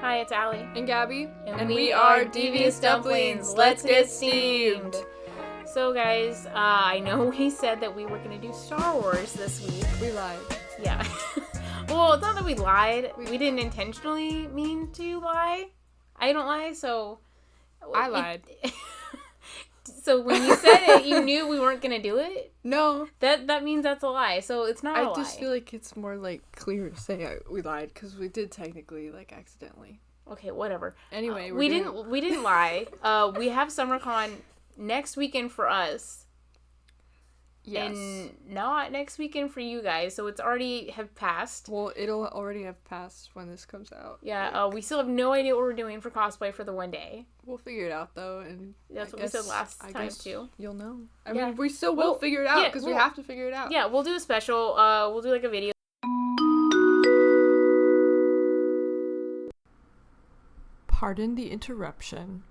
Hi, it's Allie. And Gabby. And we are Devious Dumplings. Let's get steamed. So, guys, I know we said that we were going to do Star Wars this week. We lied. Yeah. Well, it's not that we lied. We didn't intentionally mean to lie. I don't lie, so... I lied. So when you said it, you knew we weren't going to do it? No. That means that's a lie, so it's not a lie. I just feel like it's more, clear to say we lied, because we did technically, accidentally. Okay, whatever. Anyway, we didn't lie. We have SummerCon next weekend for us. Yes. And not next weekend for you guys, so it's already have passed. Well, it'll already have passed when this comes out. Yeah, we still have no idea what we're doing for cosplay for the one day. We'll figure it out, though, and that's what we said last time, too. You'll know. I mean, we still will figure it out, because we have to figure it out. Yeah, we'll do a special. We'll do, a video. Pardon the interruption.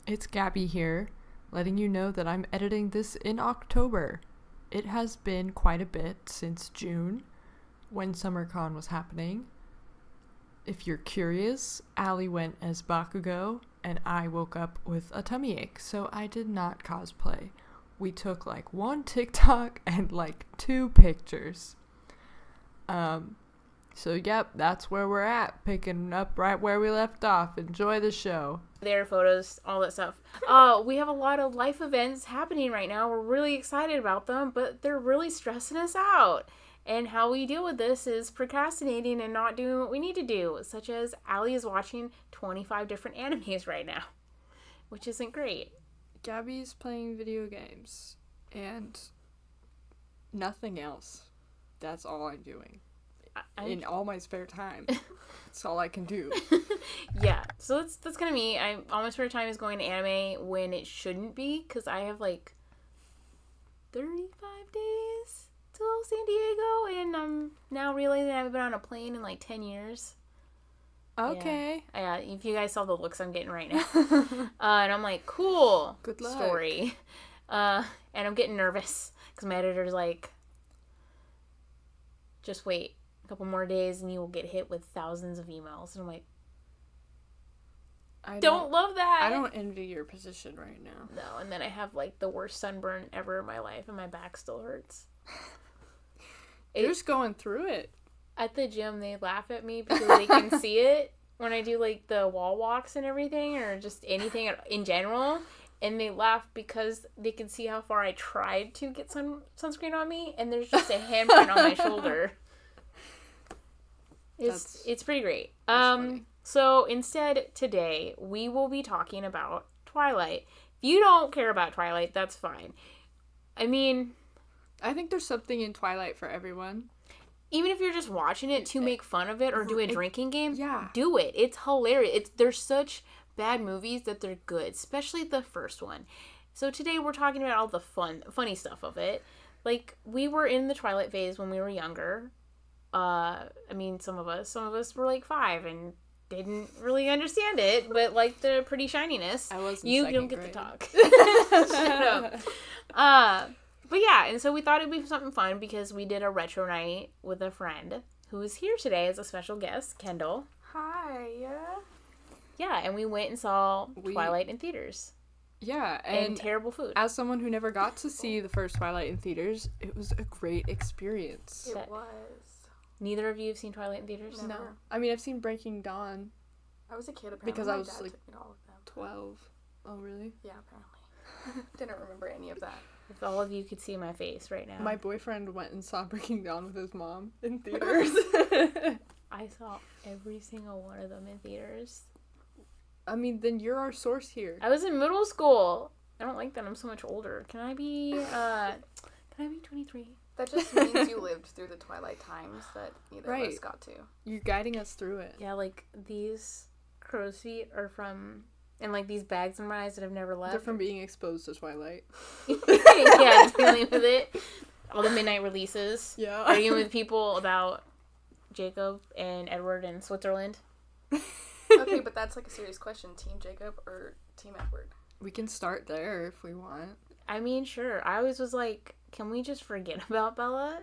It's Gabby here, letting you know that I'm editing this in October. It has been quite a bit since June, when SummerCon was happening. If you're curious, Allie went as Bakugo, and I woke up with a tummy ache, so I did not cosplay. We took, one TikTok and, 2 pictures. So, yep, that's where we're at, picking up right where we left off. Enjoy the show. Their photos, all that stuff. We have a lot of life events happening right now. We're really excited about them, but they're really stressing us out. And how we deal with this is procrastinating and not doing what we need to do, such as Allie is watching 25 different animes right now, which isn't great. Gabby's playing video games and nothing else. That's all I'm doing. In all my spare time. That's all I can do. Yeah, so that's kind of me. All my spare time is going to anime when it shouldn't be, because I have 35 days till San Diego, and I'm now realizing I haven't been on a plane in 10 years. Okay. Yeah, if you guys saw the looks I'm getting right now. And I'm like, cool. Good luck. Story. And I'm getting nervous, because my editor's like, just wait couple more days and you will get hit with thousands of emails. And I'm like, I don't love that. I don't envy your position right now. No, and then I have the worst sunburn ever in my life, and my back still hurts. You're just going through it. At the gym, they laugh at me because they can see it when I do the wall walks and everything, or just anything in general. And they laugh because they can see how far I tried to get sunscreen on me, and there's just a handprint on my shoulder. It's pretty great. So instead, today, we will be talking about Twilight. If you don't care about Twilight, that's fine. I mean, I think there's something in Twilight for everyone. Even if you're just watching it to make fun of it or do a drinking game, do it. It's hilarious. They're such bad movies that they're good, especially the first one. So today we're talking about all the funny stuff of it. We were in the Twilight phase when we were younger. Some of us were 5 and didn't really understand it, but the pretty shininess. I was in you second don't get grade. to talk. Shut up. But yeah, and so we thought it'd be something fun because we did a retro night with a friend who is here today as a special guest, Kendall. Hi. Yeah, and we went and saw Twilight in theaters. Yeah, and terrible food. As someone who never got to see the first Twilight in theaters, it was a great experience. It was. Neither of you have seen Twilight in theaters? Never. No. I mean, I've seen Breaking Dawn. I was a kid, apparently. Because my I was, dad took me to all of them. 12. Oh, really? Yeah, apparently. Didn't remember any of that. If all of you could see my face right now. My boyfriend went and saw Breaking Dawn with his mom in theaters. I saw every single one of them in theaters. I mean, then you're our source here. I was in middle school. I don't like that. I'm so much older. Can I be 23? That just means you lived through the Twilight times that neither of us got to. You're guiding us through it. Yeah, these crow's feet are from, and these bags in my eyes that I've never left. They're from being exposed to Twilight. Yeah, dealing with it. All the midnight releases. Yeah. Arguing with people about Jacob and Edward in Switzerland. Okay, but that's a serious question. Team Jacob or Team Edward? We can start there if we want. I mean, sure. I always was can we just forget about Bella?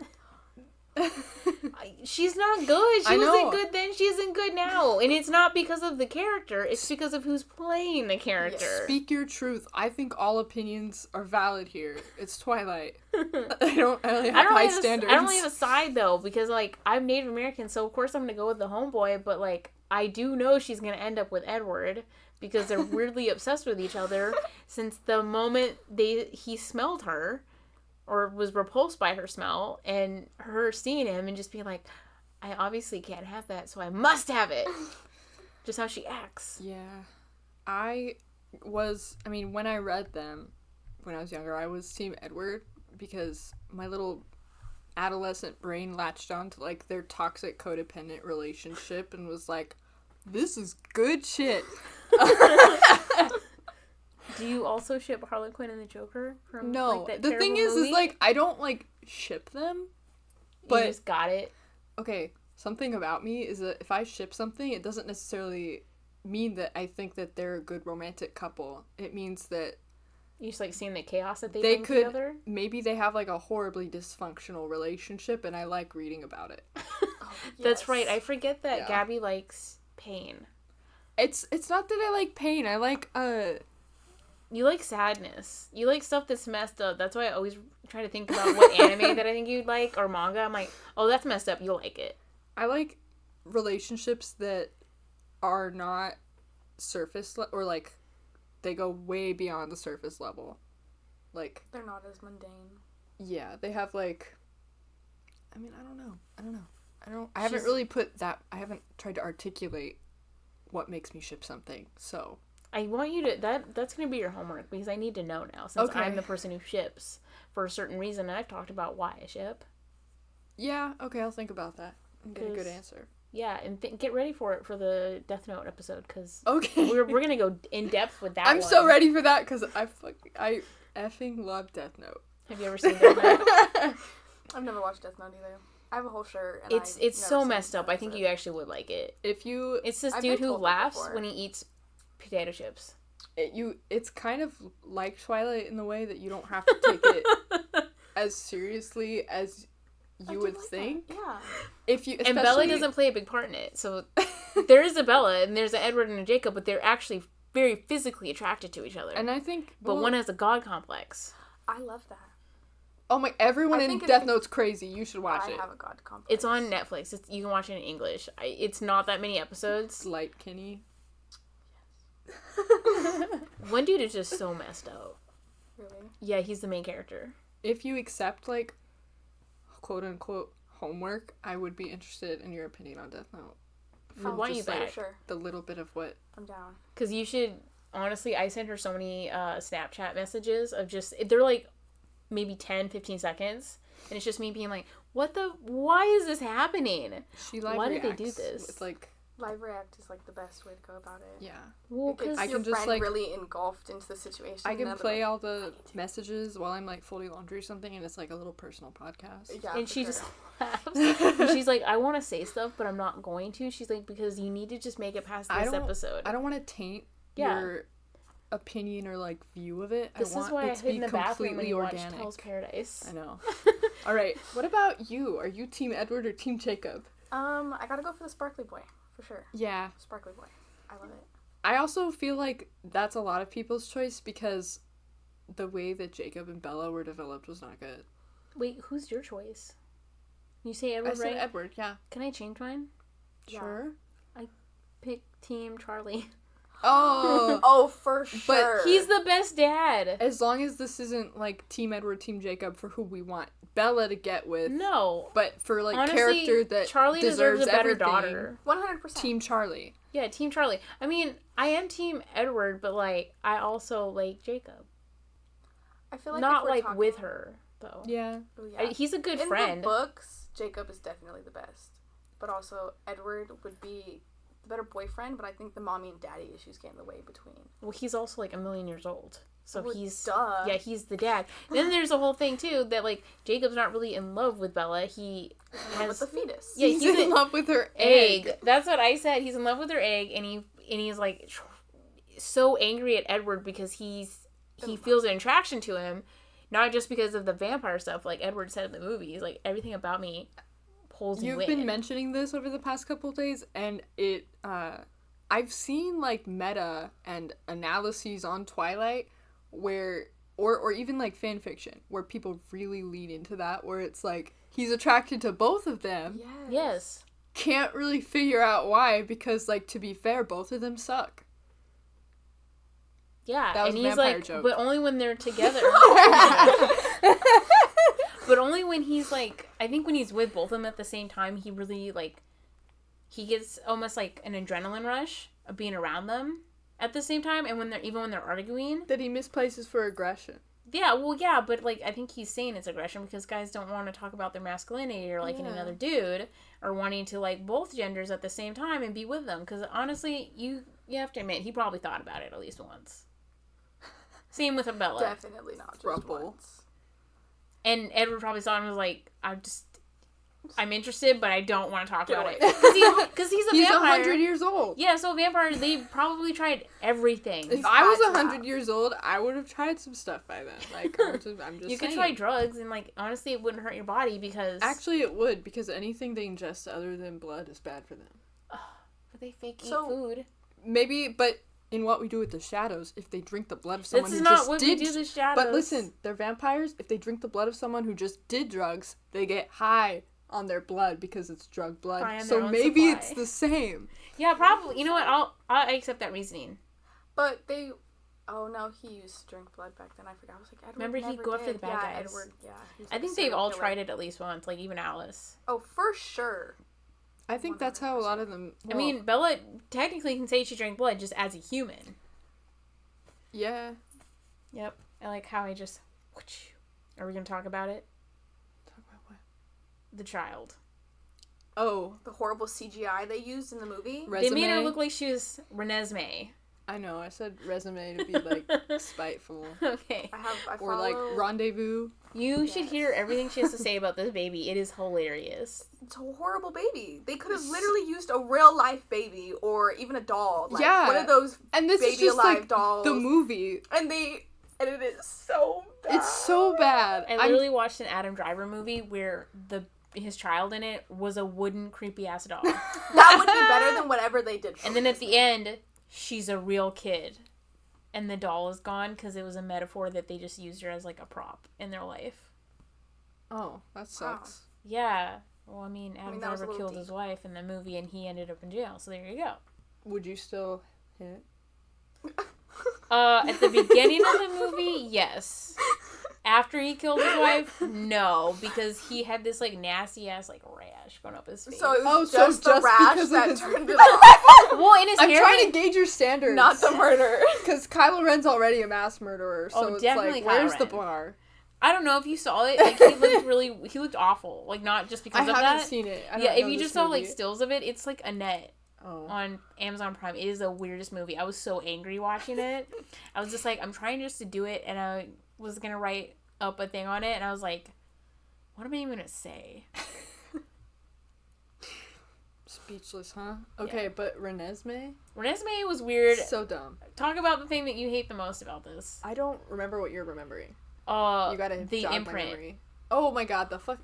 She's not good. She I know. wasn't good then. She isn't good now. And it's not because of the character. It's because of who's playing the character. Speak your truth. I think all opinions are valid here. It's Twilight. I don't have high standards. I don't really have a side, though, because, like, I'm Native American, so of course I'm going to go with the homeboy, but, like, I do know she's going to end up with Edward because they're weirdly obsessed with each other since the moment he smelled her or was repulsed by her smell and her seeing him and just being like, I obviously can't have that, so I must have it. Just how she acts. Yeah. When I read them when I was younger, I was Team Edward because my little adolescent brain latched on to, like, their toxic codependent relationship and was like, this is good shit. Do you also ship Harley Quinn and the Joker from No. like, that The thing is movie? like, I don't, like, ship them. But you just got it. okay, something about me is that if I ship something, it doesn't necessarily mean that I think that they're a good romantic couple. It means that You just like seeing the chaos that they they bring could, together. maybe they have, like, a horribly dysfunctional relationship, and I like reading about it. That's right. I forget that Yeah. Gabby likes pain. It's not that I like pain. I like, You like sadness. You like stuff that's messed up. That's why I always try to think about what anime that I think you'd like or manga. I'm like, oh, that's messed up. You'll like it. I like relationships that are not or, like, they go way beyond the surface level. Like, They're not as mundane. yeah, they have, like, I don't know. I haven't tried to articulate what makes me ship something, so. I want you to that's gonna be your homework because I need to know now since Okay. I'm the person who ships for a certain reason and I've talked about why I ship. Yeah, okay, I'll think about that and get a good 'Cause- answer. Yeah, and get ready for it for the Death Note episode because Okay. we're gonna go in depth with that. I'm one. so ready for that because I effing love Death Note. Have you ever seen Death Note? I've never watched Death Note either. I have a whole shirt. And It's I've so never messed seen up. I think it. you actually would like it. If you, It's this I've dude been who told that laughs before. when he eats potato chips. it's kind of like Twilight in the way that you don't have to take it as seriously as I you do would like that. think. Yeah. If you, And Bella especially- doesn't play a big part in it. So there is a Bella and there's an Edward and a Jacob, but they're actually very physically attracted to each other. and I think, But one has a god complex. I love that. oh my, everyone I in think it Death is- Note's crazy. You should watch I it. have a god complex. It's on Netflix. You can watch it in English. It's not that many episodes. Light Kinney. One dude is just so messed up. Really? Yeah, he's the main character. If you accept, like, quote unquote homework, I would be interested in your opinion on Death Note. I want you just, like, back. Sure. the little bit of what. I'm down. Because you should, honestly, I sent her so many Snapchat messages of just, they're like maybe 10, 15 seconds. And it's just me being like, why is this happening? She live Why did they reacts do this? with, like, Live react is like the best way to go about it. yeah. Well, It gets because I your can just, friend like- really engulfed into the situation. I and can then play they're all the messages while I'm, like, folding laundry or something, and it's like a little personal podcast. like, yeah, and for she sure. just laughs. And she's like, I want to say stuff, but I'm not going to. She's like, because you need to just make it past this episode. I don't want to taint Yeah. your opinion or, like, view of it. This I want is why it I to hid be in the bathroom when completely you watched organic. Hell's Paradise. I know. All right. What about you? Are you Team Edward or Team Jacob? I gotta go for the sparkly boy for sure. Yeah. Sparkly boy. I love it. I also feel like that's a lot of people's choice because the way that Jacob and Bella were developed was not good. Wait, who's your choice? You say I Edward, said right? Edward, yeah. Can I change mine? Yeah. Sure. Pick Team Charlie. Oh. Oh, for sure. He's the best dad. As long as this isn't like Team Edward, Team Jacob for who we want Bella to get with. No. But for like Honestly, character that Charlie deserves a better everything, daughter. 100%. Team Charlie. Yeah, Team Charlie. I mean, I am Team Edward, but like, I also like Jacob. I feel like Not if we're like talking, with her though. Yeah. Oh, yeah. He's a good In friend. the books, Jacob is definitely the best. But also, Edward would be the better boyfriend, but I think the mommy and daddy issues get in the way between. Well, he's also like 1,000,000 years old. So Well, he's duh. Yeah, he's the dad. Then there's a whole thing too that like Jacob's not really in love with Bella. He With has the fetus. Yeah, he's he's in a- love with her egg. egg. That's what I said. He's in love with her egg, and he's like so angry at Edward because he feels an attraction to him, not just because of the vampire stuff like Edward said in the movie. He's like, everything about me pulls you You've in. been mentioning this over the past couple of days, and I've seen like meta and analyses on Twilight where, or even like fan fiction where people really lean into that, where it's like he's attracted to both of them. Yes. Can't really figure out why, because like, to be fair, both of them suck. Yeah, That was and a he's vampire like, joke. but only when they're together. But only when he's like, I think when he's with both of them at the same time, he really like, he gets almost like an adrenaline rush of being around them at the same time, and when they're arguing, That he misplaces for aggression. yeah, well, yeah, but like I think he's saying it's aggression because guys don't want to talk about their masculinity or liking another dude or wanting to like both genders at the same time and be with them. Because honestly, you have to admit he probably thought about it at least once. Same with Bella. Definitely not just Rumble. once. And Edward probably saw it and was like, I'm interested, but I don't want to talk about it. away. Because he's a He's vampire. 100 years old. Yeah, so a vampire, they probably tried everything. If I was had to 100 years old, I would have tried some stuff by then. Like, I'm just You could saying. try drugs, and like, honestly, it wouldn't hurt your body because... Actually, it would, because anything they ingest other than blood is bad for them. But they fake eat So- food. Maybe, but in What We Do with the Shadows, if they drink the blood of someone This is who not just what did... we do the shadows. But listen, they're vampires. If they drink the blood of someone who just did drugs, they get high on their blood because it's drug blood. High on their So own maybe supply. it's the same. Yeah, probably. You know what? I accept that reasoning. But they... Oh, no, he used to drink blood back then. I forgot. I was like, Edward Remember, he'd never go after did. the bad yeah, guys. Edward, yeah. he was I like a think they've serial all killer. tried it at least once, like even Alice. Oh, for sure. I think that's how a lot of them... I mean, Bella technically can say she drank blood just as a human. Yeah. Yep. I like how I just... Are we going to talk about it? Talk about what? The child. Oh, The horrible CGI they used in the movie. resume. They made her look like she was Renesmee. I know, I said resume to be, like, spiteful. Okay. I Or, like, follow- rendezvous. You should hear everything she has to say about this baby. It is hilarious. It's a horrible baby. They could have literally used a real life baby or even a doll. Like, Yeah. one of those And this is baby just, alive like, dolls. the movie. And they edited it so bad. It's so bad. I literally watched an Adam Driver movie where his child in it was a wooden creepy ass doll. That would be better than whatever they did for And then at the end, she's a real kid. And the doll is gone because it was a metaphor that they just used her as like a prop in their life. Oh, that sucks. Yeah. Well, I mean, Adam that was a Driver little killed his deep. wife in the movie and he ended up in jail. So there you go. Would you still hit? At the beginning of the movie, yes. After he killed his wife, no, because he had this like nasty ass like rash going up his face. So it was Oh, so just the just rash because of that his- turned it off. well, in his I'm hair, trying to gauge your standards. Not the murder. Because Kylo Ren's already a mass murderer, so Oh, it's definitely like, Kylo where's the Ren. bar? I don't know if you saw it. Like he looked awful. Like not just I because of haven't that. seen it. I don't Yeah, if know you this just saw like movie. stills of it, it's like Annette Oh. on Amazon Prime. It is the weirdest movie. I was so angry watching it. I was just like, I'm trying just to do it, and I was gonna write up a thing on it, and I was like, what am I even gonna say? Speechless, huh? Okay, Yeah. but Renesmee? Renesmee was weird. So dumb. Talk about the thing that you hate the most about this. I don't remember what you're remembering. You gotta the jog my imprint. memory. Oh my god, the fuck.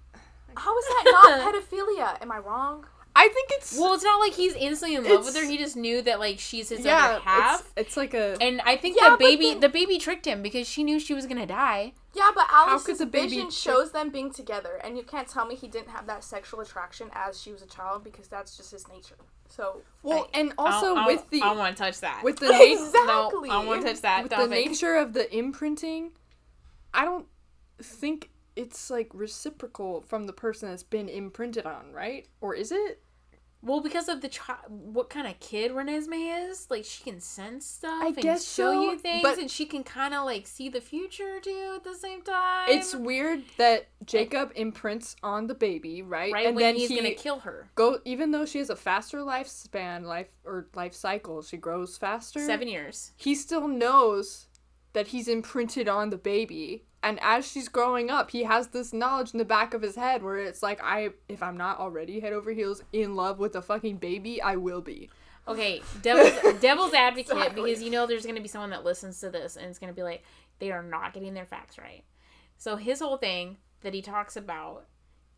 How is that not pedophilia? Am I wrong? I think it's... Well, it's not like he's instantly in love with her. It's- He just knew that like she's his yeah, other half. it's like a... And I think Yeah, the but baby then- tricked him because she knew she was gonna die. Yeah, but could Alice's the baby vision trick- shows them being together, and you can't tell me he didn't have that sexual attraction as she was a child because that's just his nature. So Well, and also I with the... don't want to touch that. With the Exactly. No, I don't want to touch that with topic. the nature of the imprinting, I don't think it's like reciprocal from the person that's been imprinted on, right? Or is it? Well, because of what kind of kid Renesmee is, like she can sense stuff and guess show so, you things, but- and she can kind of like see the future too at the same time. It's weird that Jacob imprints on the baby, right? right And when then he's he gonna kill her. even though she has a faster lifespan, life cycle, she grows faster. 7 years. He still knows that he's imprinted on the baby. And as she's growing up, he has this knowledge in the back of his head where it's like, if I'm not already head over heels in love with a fucking baby, I will be. Okay, devil's advocate, Exactly. because you know there's gonna be someone that listens to this and it's gonna be like, they are not getting their facts right. So his whole thing that he talks about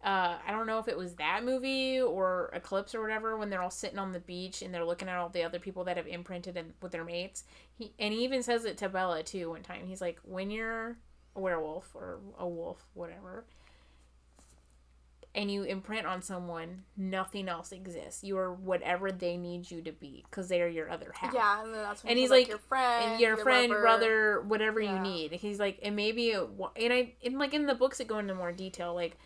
I don't know if it was that movie or Eclipse or whatever, when they're all sitting on the beach and they're looking at all the other people that have imprinted with their mates. He even says it to Bella, too, one time. He's like, when you're a werewolf or a wolf, whatever, and you imprint on someone, nothing else exists. You are whatever they need you to be, because they are your other half. Yeah, and then that's when and he's like your friend, and your friend, lover. brother, whatever you need. He's like, and maybe, in the books that go into more detail, like,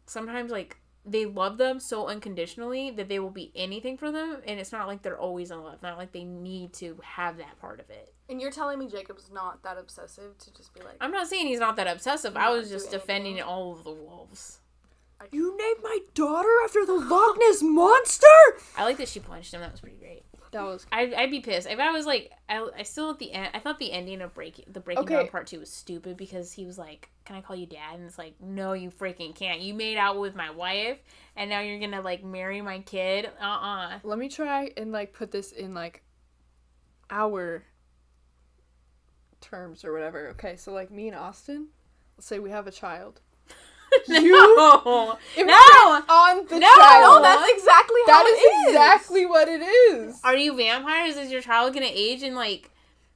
sometimes, like, they love them so unconditionally that they will be anything for them, and it's not like they're always in love. Not like they need to have that part of it. And you're telling me Jacob's not that obsessive to just be like... I'm not saying he's not that obsessive. I was just defending all of the wolves. You named my daughter after the Loch Ness Monster? I like that she punched him. That was pretty great. That was... I'd be pissed. If I was like... I still at the end... I thought the ending of Breaking Down Part 2 was stupid because he was like, can I call you dad? And it's like, no, you freaking can't. You made out with my wife and now you're gonna, like, marry my kid? Let me try and, like, put this in, like, our terms or whatever. Okay, so, like, me and Austin, let's say we have a child. No! On the child. No, that's exactly how That is exactly what it is. Are you vampires? Is your child gonna age in, like,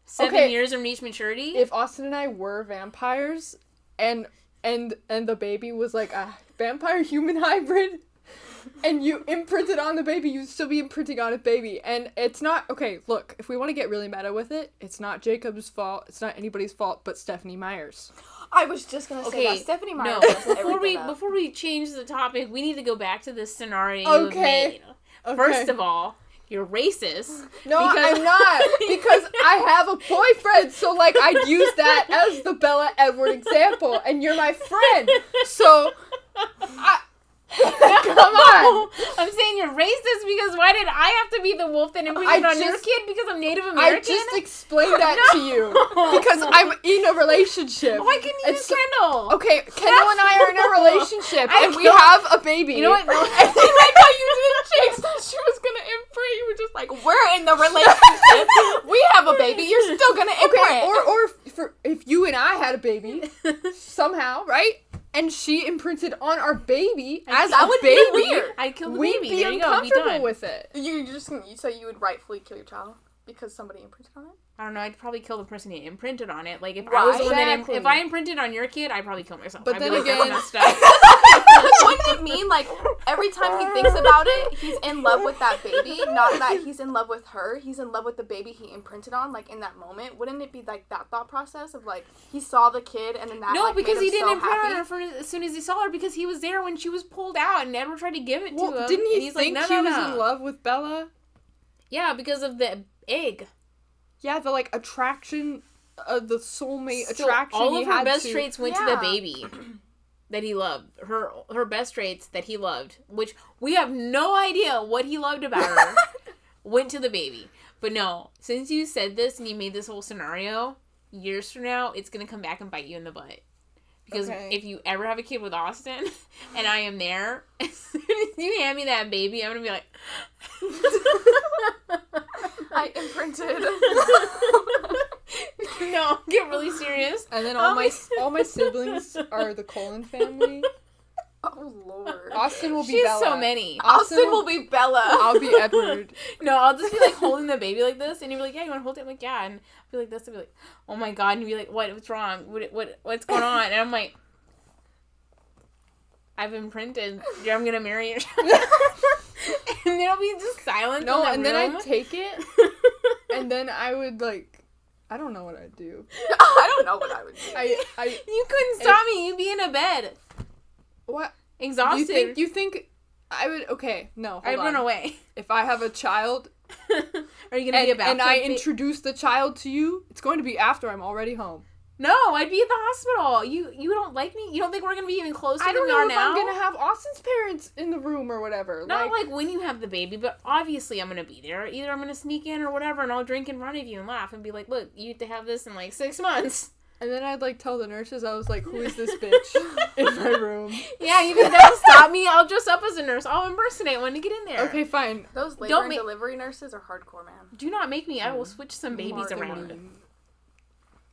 7 years and reach maturity? If Austin and I were vampires and the baby was like a vampire human hybrid and you imprinted on the baby, you'd still be imprinting on a baby. And it's not... Okay, look, if we want to get really meta with it, it's not Jacob's fault, it's not anybody's fault but Stephanie Meyer's. I was just gonna say that. Stephanie Meyer. No, before we change the topic, we need to go back to this scenario you've made. Okay. First of all, you're racist. No, I'm not. Because I have a boyfriend, so, like, I'd use that as the Bella Edward example, and you're my friend. So, come on. I'm saying you're racist because why did I have to be the wolf that imprinted on your kid because I'm Native American? I just explained that to you. Because I'm in a relationship. Why couldn't you use Kendall? Okay, Kendall and I are in a relationship, and we have a baby. You know what? I thought you didn't change that she was gonna imprint. You were just like, we're in the relationship. We have a baby. You're still gonna imprint. Or if you and I had a baby, somehow, right? And she imprinted on our baby as a baby. Weird. I'd kill the We'd baby. be uncomfortable with it. So you would rightfully kill your child because somebody imprinted on it? I don't know. I'd probably kill the person who imprinted on it. Like if I was the one that if I imprinted on your kid, I'd probably kill myself. But then again, wouldn't it mean like every time he thinks about it, he's in love with that baby? Not that he's in love with her. He's in love with the baby he imprinted on. Like in that moment, wouldn't it be like that thought process of like he saw the kid and then that because made he him didn't so imprint happy? on her as soon as he saw her because he was there when she was pulled out and Edward tried to give it to him. Didn't he he's think like, he was in love with Bella? Yeah, because of the egg. Yeah, the like attraction, the soulmate attraction. All of her best traits went to the baby that he loved. Her best traits that he loved, which we have no idea what he loved about her, went to the baby. But no, since you said this and you made this whole scenario, years from now, it's gonna come back and bite you in the butt. Because if you ever have a kid with Austin, and I am there, as soon as you hand me that baby, I'm gonna be like... I imprinted. No, get really serious. And then all my siblings are the Colin family. Oh, Lord. Austin will be She has Bella. so many. Austin will be Bella. I'll be Edward. No, I'll just be like holding the baby like this, and you'll be like, yeah, you want to hold it? I'm like, yeah. And I'll be like this, and be like, oh my God. And you'll be like, what's wrong? What's going on? And I'm like, I've imprinted. I'm going to marry your child. And there'll be just silence in the room. Then I'd take it, and then I would like, I don't know what I'd do. I don't know what I would do. You couldn't stop me. You'd be in a bed. What? Exhausted. You think I would? Okay, no. I'd run away. If I have a child, are you gonna be about? And I introduce the child to you, it's going to be after I'm already home. No, I'd be at the hospital. You don't like me? You don't think we're gonna be even closer than we are now? I don't know if I'm gonna have Austin's parents in the room or whatever. Not like when you have the baby, but obviously I'm gonna be there. Either I'm gonna sneak in or whatever, and I'll drink in front of you and laugh and be like, "Look, you have to have this in like 6 months." And then I'd like tell the nurses, I was like, "Who is this bitch in my room?" Yeah, you can don't stop me. I'll dress up as a nurse. I'll impersonate one to get in there. Okay, fine. Those labor and delivery nurses are hardcore, man. Do not make me. I will switch some babies around.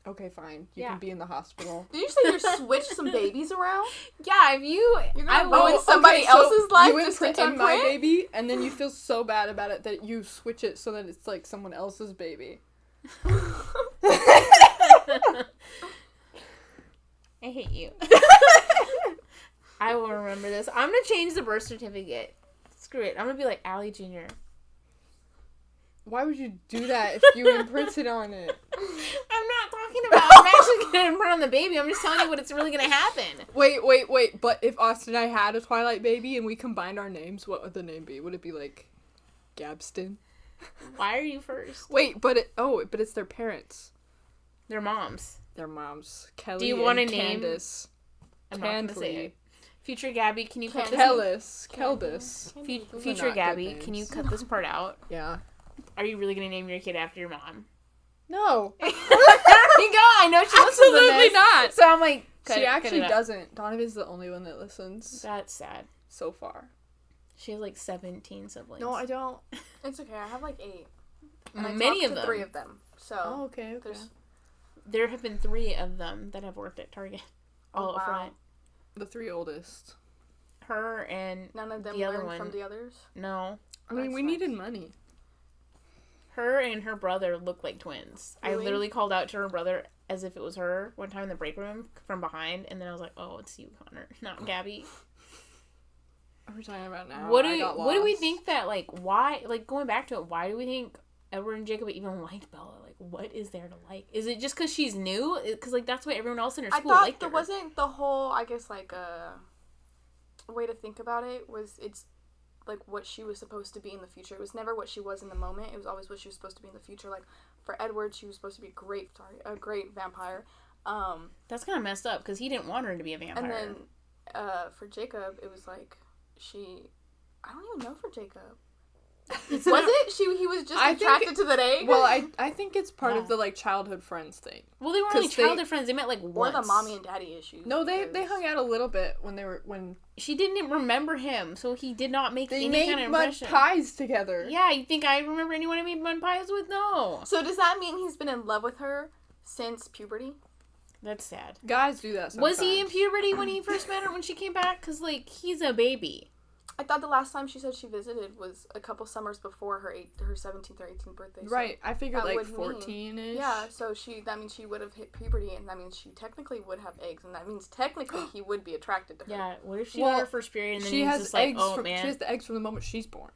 Okay, fine. You Yeah. can be in the hospital. Did you say you switched some babies around? Yeah, if You're gonna ruin Oh, somebody okay, so else's life you just to imprint on my imprint? baby, and then you feel so bad about it that you switch it so that it's like someone else's baby. I hate you. I will remember this. I'm gonna change the birth certificate. Screw it. I'm gonna be like Allie Jr. Why would you do that if you imprinted on it? I'm not talking about. I'm actually gonna imprint on the baby. I'm just telling you what it's really gonna happen. Wait. But if Austin and I had a Twilight baby and we combined our names, what would the name be? Would it be like Gabston? Why are you first? Wait, but it's their parents. Their moms. Their moms. Kelly Do you want to and name? Candace. I'm not gonna say it. Future Gabby, can you cut this? Keldis. Future Gabby, can you cut this part out? Yeah. Are you really gonna name your kid after your mom? No. There you go. I know she listens to Absolutely this. not. So I'm like, She actually doesn't. Donovan's the only one that listens That's sad. so far. She has like 17 siblings. No, I don't. It's okay. I have like 8. And I Many talked of to them. 3 of them. So Oh, okay. there's There have been 3 of them that have worked at Target. All Oh, up wow. front. The 3 oldest. Her and none of them the other learned one. from the others. No. I mean, That's we nice. needed money. Her and her brother look like twins. I Really? literally called out to her brother as if it was her one time in the break room from behind, and then I was like, "Oh, it's you, Connor, not Gabby." What are we talking about now? What do we think that why going back to it? Why do we think Edward and Jacob even liked Bella? Like, what is there to like? Is it just because she's new? Because that's why everyone else in her I school thought liked there her. wasn't the whole, I guess, like, way to think about it was it's, like, what she was supposed to be in the future. It was never what she was in the moment. It was always what she was supposed to be in the future. Like, for Edward, she was supposed to be a great vampire. That's kind of messed up because he didn't want her to be a vampire. And then, for Jacob, it was like, I don't even know for Jacob. Was it? He was just attracted to the egg? Well, I think it's part Yeah. of the, like, childhood friends thing. Well, they weren't really childhood friends. They met, like, Or once. the mommy and daddy issues. No, they hung out a little bit when She didn't remember him, so he did not make they any made kind of mud impression. pies together. Yeah, you think I remember anyone I made mud pies with? No. So does that mean he's been in love with her since puberty? That's sad. Guys do that sometimes. Was he in puberty when he first met her when she came back? Because, like, he's a baby. I thought the last time she said she visited was a couple summers before her 17th or 18th birthday. So Right, I figured that like would mean- 14-ish. Yeah, so that means she would have hit puberty, and that means she technically would have eggs, and that means technically he would be attracted to her. Yeah, what if she Well, had her first period and then She he was has just like, eggs. oh, She man. has the eggs from the moment she's born.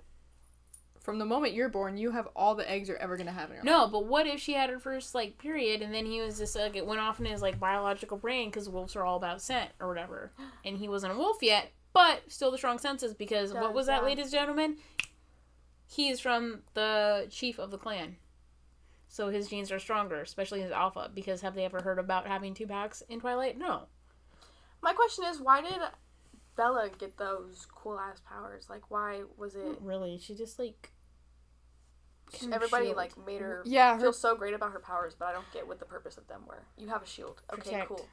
From the moment you're born, you have all the eggs you're ever gonna have in your life. No, but what if she had her first, like, period and then he was just, like, it went off in his, like, biological brain because wolves are all about scent or whatever. And he wasn't a wolf yet, but still the strong senses because what was that, ladies and gentlemen? He is from the chief of the clan. So his genes are stronger, especially his alpha, because have they ever heard about having 2 packs in Twilight? No. My question is, why did Bella get those cool-ass powers? Like, why was it... Not really. She just, like... kind of Everybody, shield. like, made her Yeah, feel so great about her powers, but I don't get what the purpose of them were. You have a shield. Okay, Protect. cool.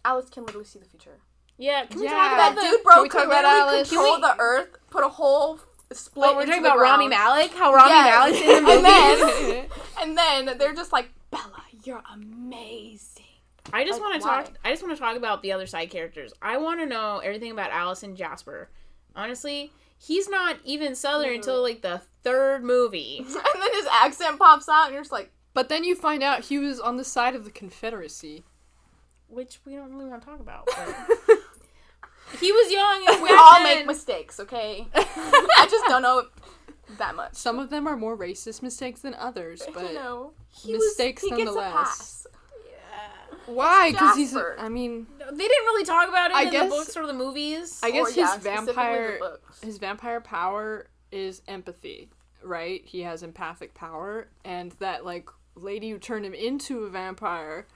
Alice can literally see the future. Yeah, can we Yeah. talk That about dude, Can bro, we could talk about literally Alice? control Can we- the earth, put a whole split Well, we're into talking the about Rami ground. Malek? How Rami Yes. Malek's in the movie? And then they're just like, Bella, you're amazing. I just Like, want to why? talk. I just want to talk about the other side characters. I want to know everything about Alice and Jasper. Honestly, he's not even Southern until like the 3rd movie. And then his accent pops out, and you're just like, But then you find out he was on the side of the Confederacy. Which we don't really want to talk about. But he was young. And we all make mistakes, okay? I just don't know that much. Some of them are more racist mistakes than others, but You know, mistakes he gets a nonetheless. pass. Why? Because he's. Jasper. I mean, They didn't really talk about it I in guess- the books or the movies. I guess Or, yeah, his specifically vampire. the books. His vampire power is empathy, right? He has empathic power, and that like lady who turned him into a vampire,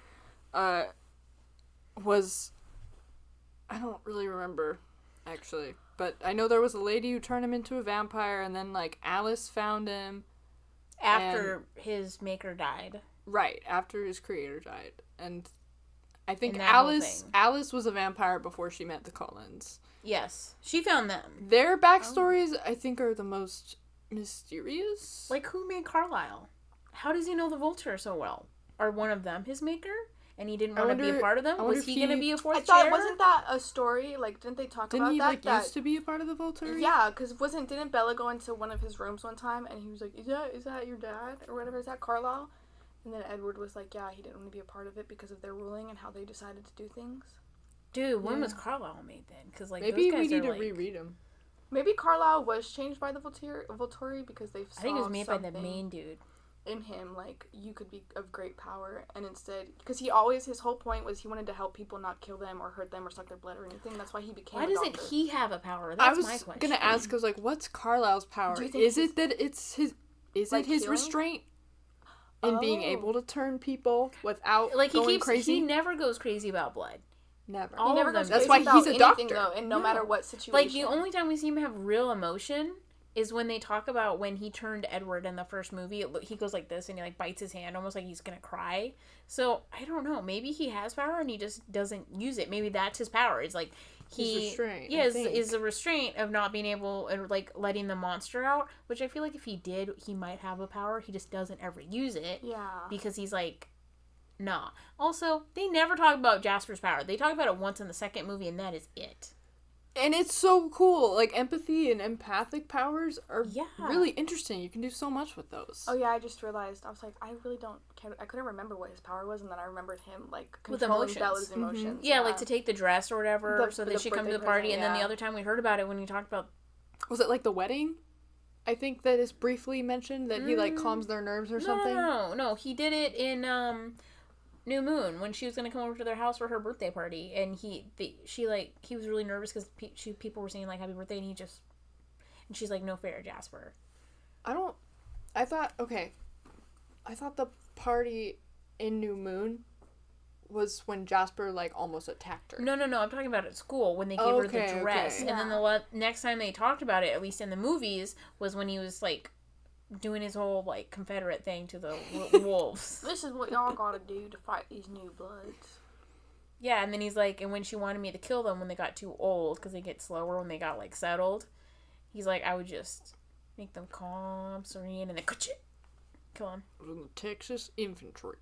was. I don't really remember, actually, but I know there was a lady who turned him into a vampire, and then like Alice found him. After his maker died. Right, after his creator died. And I think And that whole Alice thing. Alice was a vampire before she met the Cullens. Yes. She found them. Their backstories, I think, are the most mysterious. Like, who made Carlisle? How does he know the Vulture so well? are one of them his maker? And he didn't want to be a part of them? Was he going to be a fourth I thought, chair? wasn't that a story? Like, didn't they talk about that? Didn't he, used to be a part of the Volturi? Yeah, because didn't Bella go into one of his rooms one time, and he was like, is that your dad? Or whatever, is that Carlisle? And then Edward was like, yeah, he didn't want to be a part of it because of their ruling and how they decided to do things. Dude, when was Carlisle made then? Because, like, maybe those guys we need are, to reread them. Maybe Carlisle was changed by the Volturi because they saw I think it was made by the main dude. In him, like, you could be of great power, and instead, because his whole point was he wanted to help people, not kill them or hurt them or suck their blood or anything. That's why he became. Why doesn't doctor. he have a power? That's my question. I was gonna ask. I was like, what's Carlisle's power? Is it that it's his? Is it his restraint in being able to turn people without going crazy? He never goes crazy about blood. Never. He never goes That's crazy why he's a doctor. Though, and no matter what situation. Like, the only time we see him have real emotion is when they talk about when he turned Edward in the first movie. He goes like this and he, like, bites his hand almost like he's gonna cry. So, I don't know. Maybe he has power and he just doesn't use it. Maybe that's his power. It's like his restraint. Yeah, is the restraint of not being able, or, like, letting the monster out. Which I feel like if he did, he might have a power. He just doesn't ever use it. Yeah. Because he's like, nah. Also, they never talk about Jasper's power. They talk about it once in the second movie and that is it. And it's so cool. Like, empathy and empathic powers are really interesting. You can do so much with those. Oh, yeah, I just realized. I was like, I couldn't remember what his power was, and then I remembered him, like, controlling Bella's emotions. Mm-hmm. Yeah, like, to take the dress or whatever, so that she come to the party, and then the other time we heard about it when you talked about... Was it, like, the wedding? I think that is briefly mentioned, that he, like, calms their nerves or something? No, he did it in, New Moon, when she was going to come over to their house for her birthday party, and he was really nervous because people were saying, like, happy birthday, and she's like, no fair, Jasper. I thought the party in New Moon was when Jasper, like, almost attacked her. No, I'm talking about at school, when they gave her the dress, and then the next time they talked about it, at least in the movies, was when he was, like, doing his whole, like, Confederate thing to the wolves. This is what y'all gotta do to fight these new bloods. Yeah, and then he's like, and when she wanted me to kill them when they got too old, because they get slower when they got, like, settled, he's like, I would just make them calm, serene, and then kill them. It was in the Texas Infantry.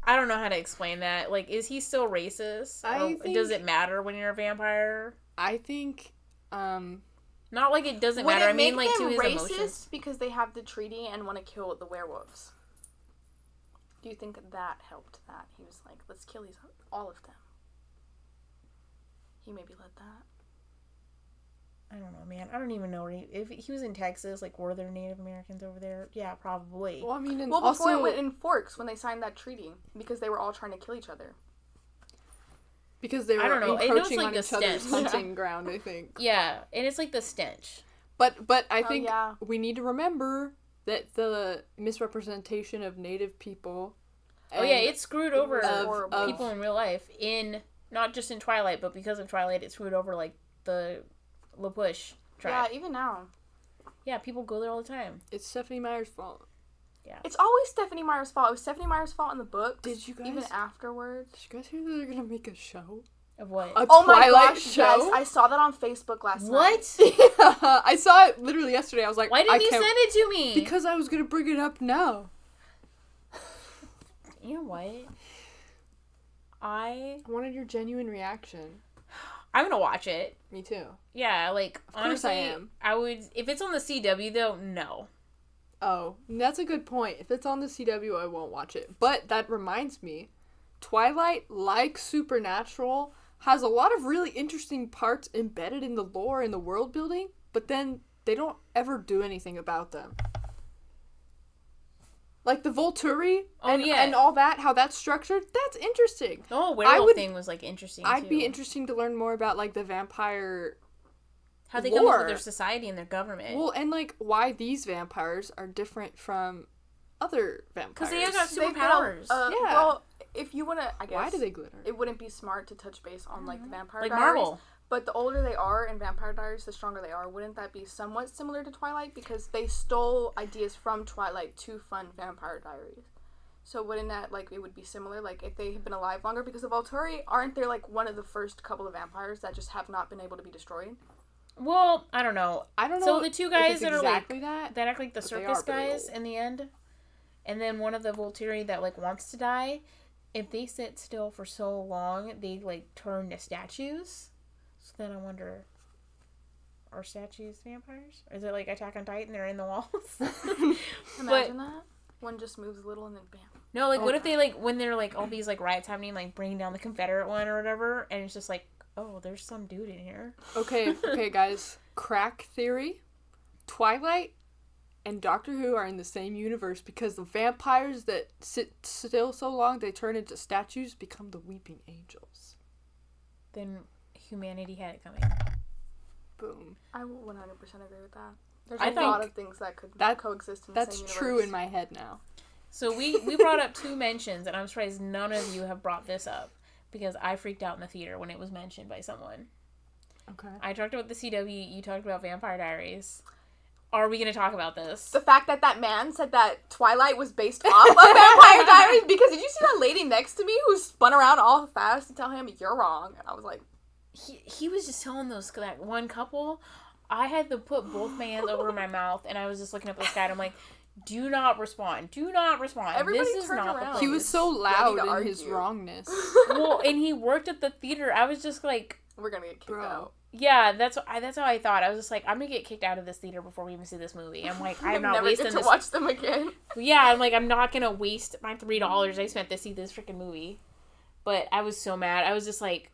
I don't know how to explain that. Like, is he still racist? Does it matter when you're a vampire? I think, Not like it doesn't matter. I mean, like, to his emotions. Because they have the treaty and want to kill the werewolves. Do you think that helped that? He was like, let's kill all of them. He maybe led that. I don't know, man. I don't even know if he was in Texas, like, were there Native Americans over there? Yeah, probably. Well, I mean, before it went in Forks when they signed that treaty, because they were all trying to kill each other. Because they were encroaching on each other's hunting ground, I think. Yeah, and it's like the stench. But I think we need to remember that the misrepresentation of Native people... it screwed over people in real life. Not just in Twilight, but because of Twilight, it screwed over, like, the La Push tribe. Yeah, even now. Yeah, people go there all the time. It's Stephenie Meyer's fault. Yeah. It's always Stephenie Meyer's fault. It was Stephenie Meyer's fault in the books. Did you guys... Even afterwards. Did you guys hear that they're going to make a show? Of what? A Twilight show? Yes, I saw that on Facebook last night. What? Yeah, I saw it literally yesterday. I was like, why didn't you send it to me? Because I was going to bring it up now. You know what? I wanted your genuine reaction. I'm gonna watch it. Me too. Yeah, like, of course honestly, I am. I would, if it's on the CW though, no. Oh, that's a good point. If it's on the CW, I won't watch it. But that reminds me, Twilight, like Supernatural, has a lot of really interesting parts embedded in the lore and the world building, but then they don't ever do anything about them. Like the Volturi and all that, how that's structured, that's interesting. The whole werewolf thing was, like, interesting, I'd be interesting to learn more about, like, the vampire how they come up with their society and their government. Well, and, like, why these vampires are different from other vampires. Because they have got superpowers. Yeah. Well, if you want to, I guess... Why do they glitter? It wouldn't be smart to touch base on, like, the Vampire like Diaries. Marvel. But the older they are in Vampire Diaries, the stronger they are. Wouldn't that be somewhat similar to Twilight? Because they stole ideas from Twilight to fund Vampire Diaries. So wouldn't that, like, it would be similar? Like, if they had been alive longer? Because the Volturi, aren't they, like, one of the first couple of vampires that just have not been able to be destroyed? Well, I don't know. I don't know. So the two guys that exactly are, like, that act like the circus guys in the end, And then one of the Volturi that, like, wants to die, if they sit still for so long, they, like, turn to statues. So then I wonder, are statues vampires? Or is it like Attack on Titan? They're in the walls? Imagine that. One just moves a little and then bam. No, like, what if they, like, when they're, like, all these, like, riots happening, like, bringing down the Confederate one or whatever, and it's just like, oh, there's some dude in here. Okay, guys. Crack theory. Twilight and Doctor Who are in the same universe because the vampires that sit still so long they turn into statues become the weeping angels. Then humanity had it coming. Boom. I 100% agree with that. There's I a think lot of things that could coexist in the same universe. That's true in my head now. So we brought up 2 mentions, and I'm surprised none of you have brought this up, because I freaked out in the theater when it was mentioned by someone. Okay. I talked about the CW, you talked about Vampire Diaries. Are we going to talk about this? The fact that man said that Twilight was based off of Vampire Diaries, because did you see that lady next to me who spun around all fast to tell him, you're wrong? And I was like... He was just telling that one couple, I had to put both my hands over my mouth, and I was just looking up at the sky, and I'm like, do not respond. Do not respond. Everybody this is turned not around. the place. He was so loud in argue. his wrongness. Well, and he worked at the theater. I was just like... We're gonna get kicked out. Yeah, that's how I thought. I was just like, I'm gonna get kicked out of this theater before we even see this movie. I'm like, I'm not wasting this. Never get to watch them again. Yeah, I'm like, I'm not gonna waste my $3 I spent to see this freaking movie. But I was so mad. I was just like,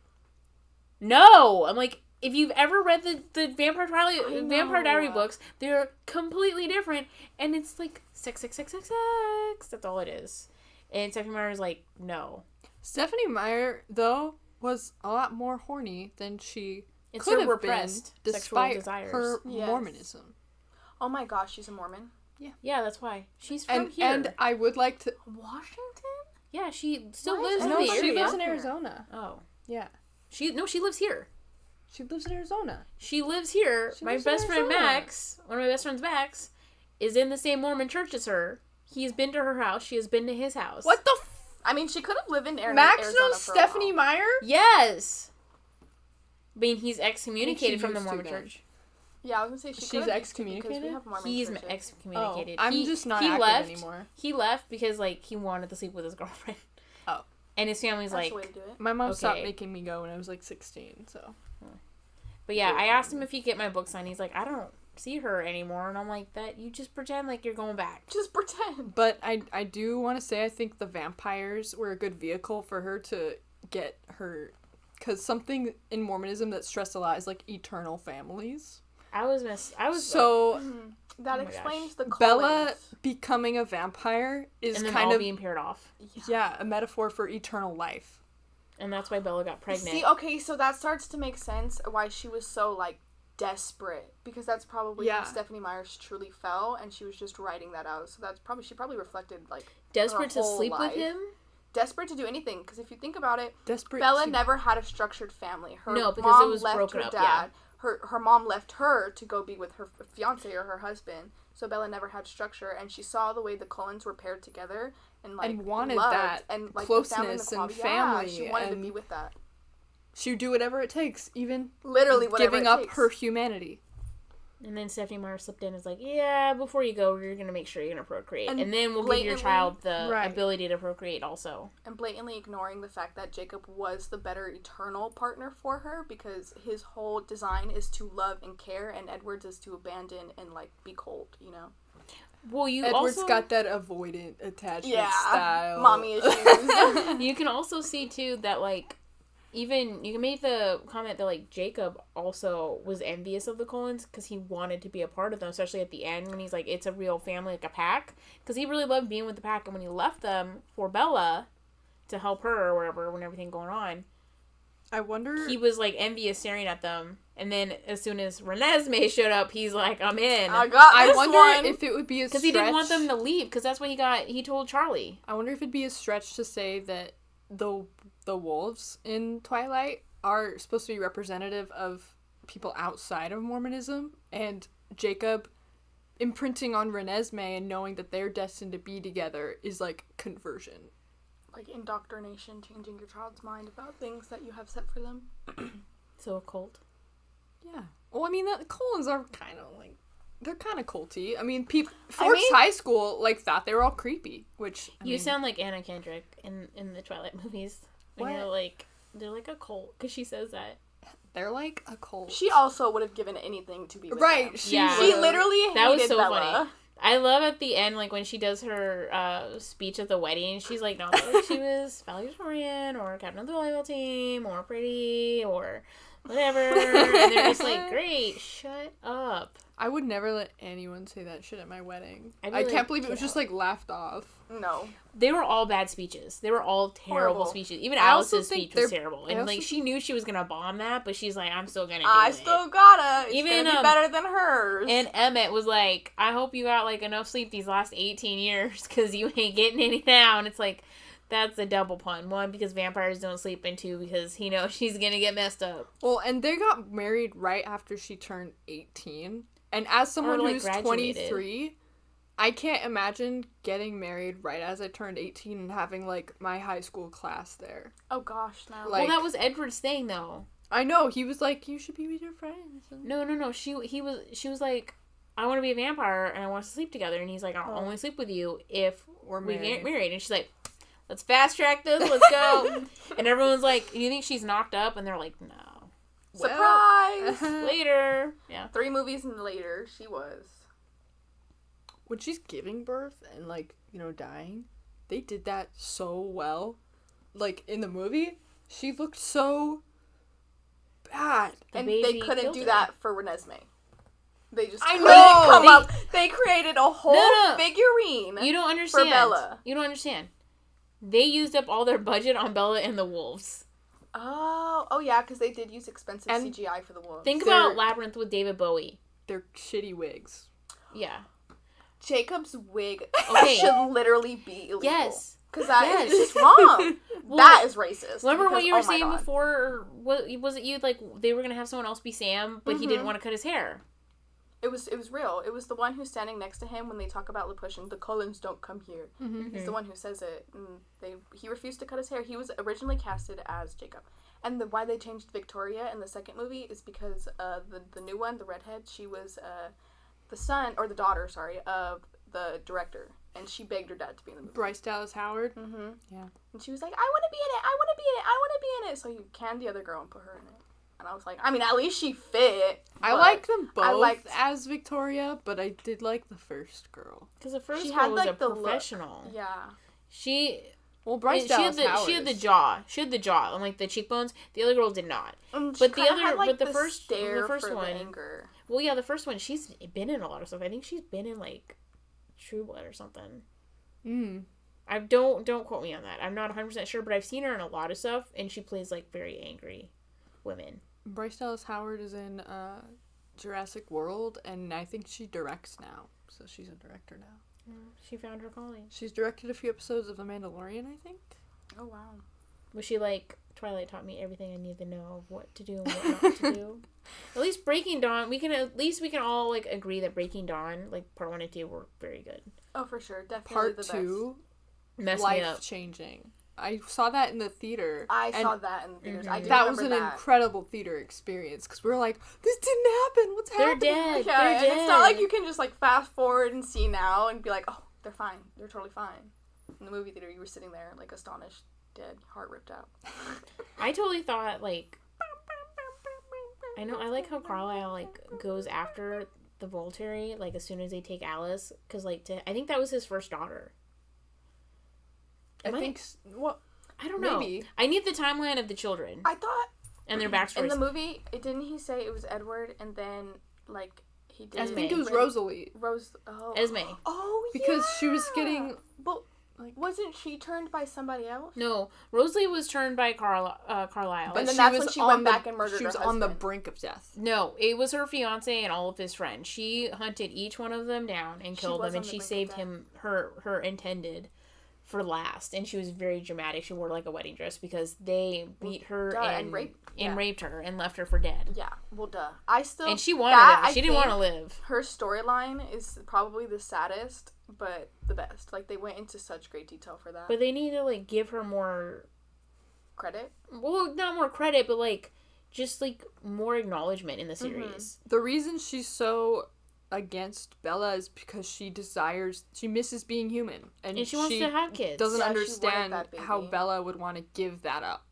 no! I'm like, if you've ever read the Vampire Diary books, they're completely different. And it's like, sex. That's all it is. And Stephenie Meyer's like, no. Stephenie Meyer, though, was a lot more horny than she could have been, despite desires. her Yes. Mormonism. Oh my gosh, she's a Mormon. Yeah, that's why. She's from here. And I would like to... Washington? Yeah, she still Why lives is in No, the everybody she area. lives in Arizona. Oh. Yeah. She lives here. She lives in Arizona. She lives here. She My lives in best friend Arizona. Max, one of my best friends Max, is in the same Mormon church as her. He's been to her house. She has been to his house. What the I mean, she could have lived in Arizona. Max knows Stephenie Meyer? Yes! I mean, he's excommunicated she from the used Mormon to then. church. Yeah, I was gonna say She's could have excommunicated? We have Mormon He's churches. excommunicated. I'm just not active anymore. He left because, like, he wanted to sleep with his girlfriend. Oh. And his family's That's like... the way to do it. My mom stopped Okay. making me go when I was like 16, so... But yeah, I asked him if he'd get my book signed. He's like, I don't see her anymore. And I'm like, that you just pretend like you're going back. Just pretend. But I do want to say I think the vampires were a good vehicle for her to get her... Because something in Mormonism that stressed a lot is, like, eternal families. So... That Oh my explains the Bella Cullens. becoming a vampire is and then kind all of... being paired off. Yeah, a metaphor for eternal life. And that's why Bella got pregnant. See, okay, so that starts to make sense why she was so, like, desperate. Because that's probably how Stephenie Meyer truly fell, and she was just writing that out. So that's probably, she probably reflected, like, Desperate her to whole sleep life. with him? Desperate to do anything. Because if you think about it, Desperate Bella to... never had a structured family. Her No, because mom it was left broken her up, dad. yeah. Her mom left her to go be with her fiance or her husband. So Bella never had structure, and she saw the way the Cullens were paired together and like And wanted loved, that and like closeness the and family. family. Yeah, she wanted to and be with that. She would do whatever it takes, even Literally, whatever giving it up takes. her humanity. And then Stephenie Meyer slipped in and was like, yeah, before you go, you're going to make sure you're going to procreate. And then we'll give your blatantly- child the Right. ability to procreate also. And blatantly ignoring the fact that Jacob was the better eternal partner for her because his whole design is to love and care, and Edward's is to abandon and like be cold, you know. Well, you Edward's also... got that avoidant attachment Yeah, style. mommy issues. You can also see, too, that, like, even... You can make the comment that, like, Jacob also was envious of the Cullens because he wanted to be a part of them, especially at the end when he's like, it's a real family, like a pack. Because he really loved being with the pack, and when he left them for Bella to help her or whatever, when everything going on, I wonder... he was, like, envious staring at them. And then as soon as Renesmee showed up, he's like, I'm in. I wonder if it would be a stretch... Because he didn't want them to leave, because that's what he told Charlie. I wonder if it'd be a stretch to say that the wolves in Twilight are supposed to be representative of people outside of Mormonism, and Jacob imprinting on Renesmee and knowing that they're destined to be together is like conversion. Like indoctrination, changing your child's mind about things that you have set for them. So a cult. Yeah. Well, I mean, the Cullens are kind of like they're kind of culty. I mean, Forks High School, like, thought they were all creepy, which, You sound like Anna Kendrick in the Twilight movies. When you're like, they're like a cult, because she says that. They're like a cult. She also would have given anything to be with them. She literally hated That was so Bella. funny. I love at the end, like, when she does her speech at the wedding, she's like, not that like, she was valedictorian, or captain of the volleyball team, or pretty, or whatever. And they're just like, great, shut up. I would never let anyone say that shit at my wedding. I can't believe it was just, like, laughed off. No. They were all bad speeches. They were all terrible Horrible. speeches. Even Alice's speech was terrible. And, like, think- she knew she was gonna bomb that, but she's like, I'm still gonna do I it. still gotta. It's Even, gonna be better than hers. And Emmett was like, I hope you got, like, enough sleep these last 18 years, because you ain't getting any now. And it's like, that's a double pun. One, because vampires don't sleep, and two, because he knows she's gonna get messed up. Well, and they got married right after she turned 18. And as someone like, who's graduated. 23, I can't imagine getting married right as I turned 18 and having, like, my high school class there. oh gosh, no. Like- Well, that was Edward's thing, though. I know, he was like, you should be with your friends. And... No. She was like, I want to be a vampire, and I want us to sleep together. And he's like, I'll only sleep with you if we get married. And she's like, let's fast track this, let's go. And everyone's like, do you think she's knocked up? And they're like, no. Surprise! Later. Yeah. 3 movies later, she was. When she's giving birth and, like, you know, dying, they did that so well. Like, in the movie, she looked so bad. And baby they couldn't killed do her. that for Renesmee. They just I couldn't know! come up. They created a whole No. figurine. You don't understand. For Bella. You don't understand. They used up all their budget on Bella and the wolves. Oh yeah, because they did use expensive And CGI for the wolves. Think about Labyrinth with David Bowie. They're shitty wigs. Yeah. Jacob's wig Okay. should literally be illegal. Yes. Because that Yes. is just wrong. Well, that is racist. Remember what because- you were oh my saying God. before? Or was it you, like, they were going to have someone else be Sam, but he didn't want to cut his hair? It was real. It was the one who's standing next to him when they talk about Lapush. The Cullens don't come here. Mm-hmm. He's the one who says it. And he refused to cut his hair. He was originally casted as Jacob. And why they changed Victoria in the second movie is because the new one, the redhead, she was the daughter of the director. And she begged her dad to be in the movie. Bryce Dallas Howard. Mm-hmm. Yeah. And she was like, I want to be in it. I want to be in it. I want to be in it. So he canned the other girl and put her in it. And I was like, I mean, at least she fit. I like them both I liked- as Victoria, but I did like the first girl. Because the first She girl had, was like, a the look. professional. Yeah. Well, Bryce she Dallas had Howard she had the jaw. She had the jaw and, like, the cheekbones. The other girl did not. She But the kinda other- had, like, but the first stare one- the anger. Well, yeah, the first one, she's been in a lot of stuff. I think she's been in, like, True Blood or something. I don't quote me on that. I'm not 100% sure, but I've seen her in a lot of stuff, and she plays, like, very angry women. Bryce Dallas Howard is in Jurassic World, and I think she directs now. So she's a director now. She found her calling. She's directed a few episodes of The Mandalorian, I think. Oh, wow. Was she like, Twilight taught me everything I need to know of what to do and what not to do? At least Breaking Dawn, we can all, like, agree that Breaking Dawn, like, part 1 and 2 were very good. Oh, for sure. Definitely Part the 2, Messed me up. life-changing. I saw that in the theater. I and saw that in the theaters. I do that was an remember that. incredible theater experience, because we were like, this didn't happen. What's They're happening? dead. Yeah, They're and dead. it's not like you can just, like, fast forward and see now and be like, oh, they're fine. They're totally fine. In the movie theater, you were sitting there, like, astonished, dead, heart ripped out. I totally thought, like, I know, I like how Carlisle, like, goes after the Volturi, like, as soon as they take Alice, because, like, I think that was his first daughter. I think, well, I don't know. maybe. I need the timeline of the children I thought and their backstories. in the movie, didn't he say it was Edward and then, like, he did... I think it was Rosalie. Esme. Oh, Because she was yeah. getting... But like, wasn't she turned by somebody else? No, Rosalie was turned by Carlisle. But then that's when she went back and murdered She was her on the husband. brink of death. No, it was her fiance and all of his friends. She hunted each one of them down and killed was them, on and the she brink of saved death. him, her intended, for last. And she was very dramatic. She wore, like, a wedding dress because they beat her Duh, and raped her and left her for dead. Yeah, well, duh. I still... And she wanted that, it. I She didn't want to think live. Her storyline is probably the saddest, but the best. Like, they went into such great detail for that. But they need to, like, give her more... Credit? Well, not more credit, but, like, just, like, more acknowledgement in the series. The reason she's so against Bella is because she misses being human. And she wants to have kids. Doesn't Yeah, she understand wanted that how baby. Bella would want to give that up.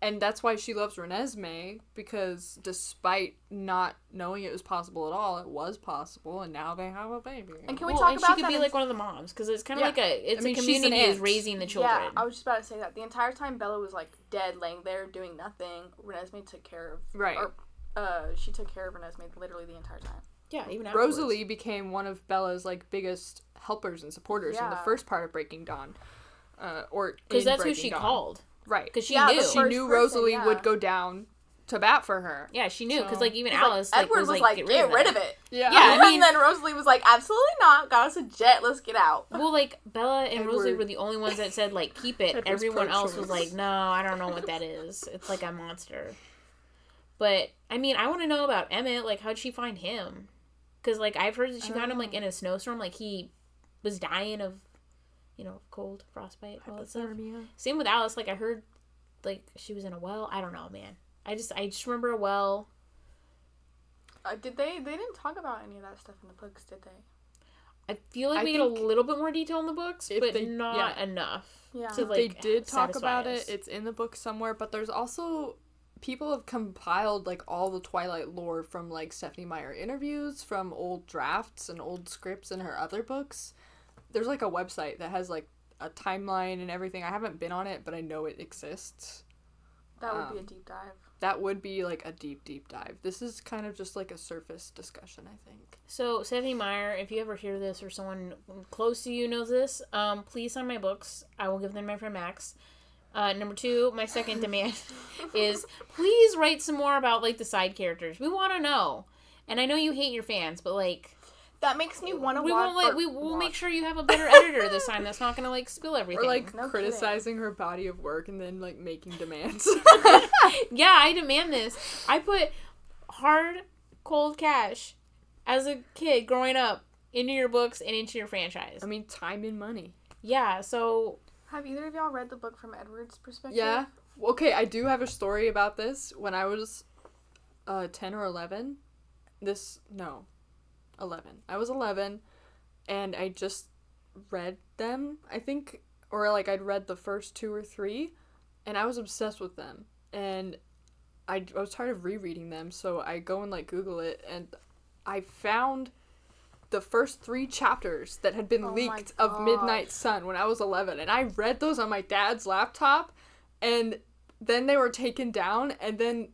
And that's why she loves Renesmee, because despite not knowing it was possible at all, it was possible, and now they have a baby. And can we talk about she could that be like one of the moms, because it's kind of like a she's an community is aunt. raising the children. Yeah, I was just about to say that. The entire time Bella was, like, dead, laying there, doing nothing, Renesmee took care of... Right. She took care of Renesmee literally the entire time. Yeah, even afterwards. Rosalie became one of Bella's, like, biggest helpers and supporters in the first part of Breaking Dawn. Because that's who she called. Right. Because she knew. She knew Rosalie would go down to bat for her. Yeah, she knew. Because, even He's Alice, Edward was like, get rid of it. Yeah. And then Rosalie was like, absolutely not. Got us a jet. Let's get out. Well, Bella and Rosalie were the only ones that said, keep it. Everyone else was like, no, I don't know what that is. It's like a monster. But, I want to know about Emmett. How'd she find him? Because, I've heard that she found him, in a snowstorm. He was dying of, cold, frostbite, all that stuff. Same with Alice. I heard, she was in a well. I don't know, man. I just remember a well. They didn't talk about any of that stuff in the books, did they? I feel like we get a little bit more detail in the books, but not enough. Yeah. To, they did talk about us. it. It's in the book somewhere, but there's also... People have compiled, all the Twilight lore from, Stephenie Meyer interviews, from old drafts and old scripts in her other books. There's, a website that has, a timeline and everything. I haven't been on it, but I know it exists. That would be a deep dive. That would be, a deep, deep dive. This is kind of just, a surface discussion, I think. So, Stephenie Meyer, if you ever hear this or someone close to you knows this, please sign my books. I will give them to my friend Max. Number 2, my second demand is please write some more about, the side characters. We want to know. And I know you hate your fans, but, that makes me want to watch. We'll make sure you have a better editor this time that's not going to, spill everything. Or, criticizing her body of work and then, making demands. Yeah, I demand this. I put hard, cold cash as a kid growing up into your books and into your franchise. Time and money. Yeah, so... Have either of y'all read the book from Edward's perspective? Yeah. Okay, I do have a story about this. When I was 10 or 11, 11. I was 11, and I just read them, I think, or I'd read the first 2 or 3, and I was obsessed with them. And I was tired of rereading them, so I go and Google it, and I found the first 3 chapters that had been leaked of Midnight Sun when I was 11, and I read those on my dad's laptop, and then they were taken down, and then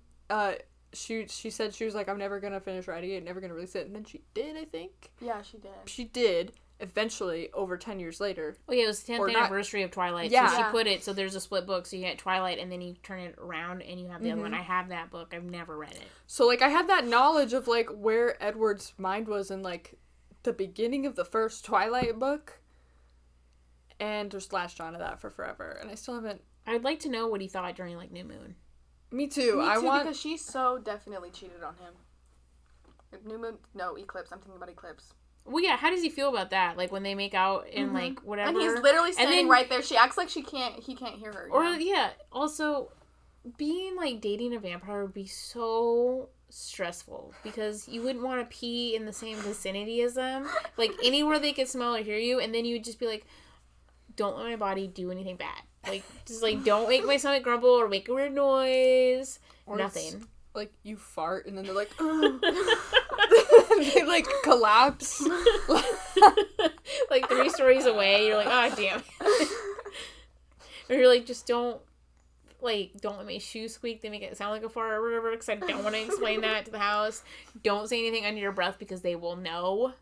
she said she was like, I'm never gonna finish writing it, never gonna release it, and then she did, I think. Yeah, she did. She did, eventually, over 10 years later. Oh yeah, it was the 10th anniversary of Twilight, so she put it, so there's a split book, so you get Twilight, and then you turn it around, and you have the other one. I have that book, I've never read it. So, I had that knowledge of, where Edward's mind was in, the beginning of the first Twilight book, and just latched onto that for forever, and I still haven't... I'd like to know what he thought during, New Moon. Me too, because she so definitely cheated on him. New Moon... No, Eclipse. I'm thinking about Eclipse. Well, yeah, how does he feel about that? When they make out and, whatever... And he's literally standing right there. She acts like he can't hear her. Or, yeah, also, being, dating a vampire would be so... stressful because you wouldn't want to pee in the same vicinity as them, anywhere they could smell or hear you, and then you would just be like, don't let my body do anything bad, just don't make my stomach grumble or make a weird noise or nothing. You fart and then they're like, they collapse 3 stories away, you're like, oh damn. Or you're just don't let my shoes squeak, they make it sound like a fart or whatever, because I don't want to explain that to the house. Don't say anything under your breath because they will know.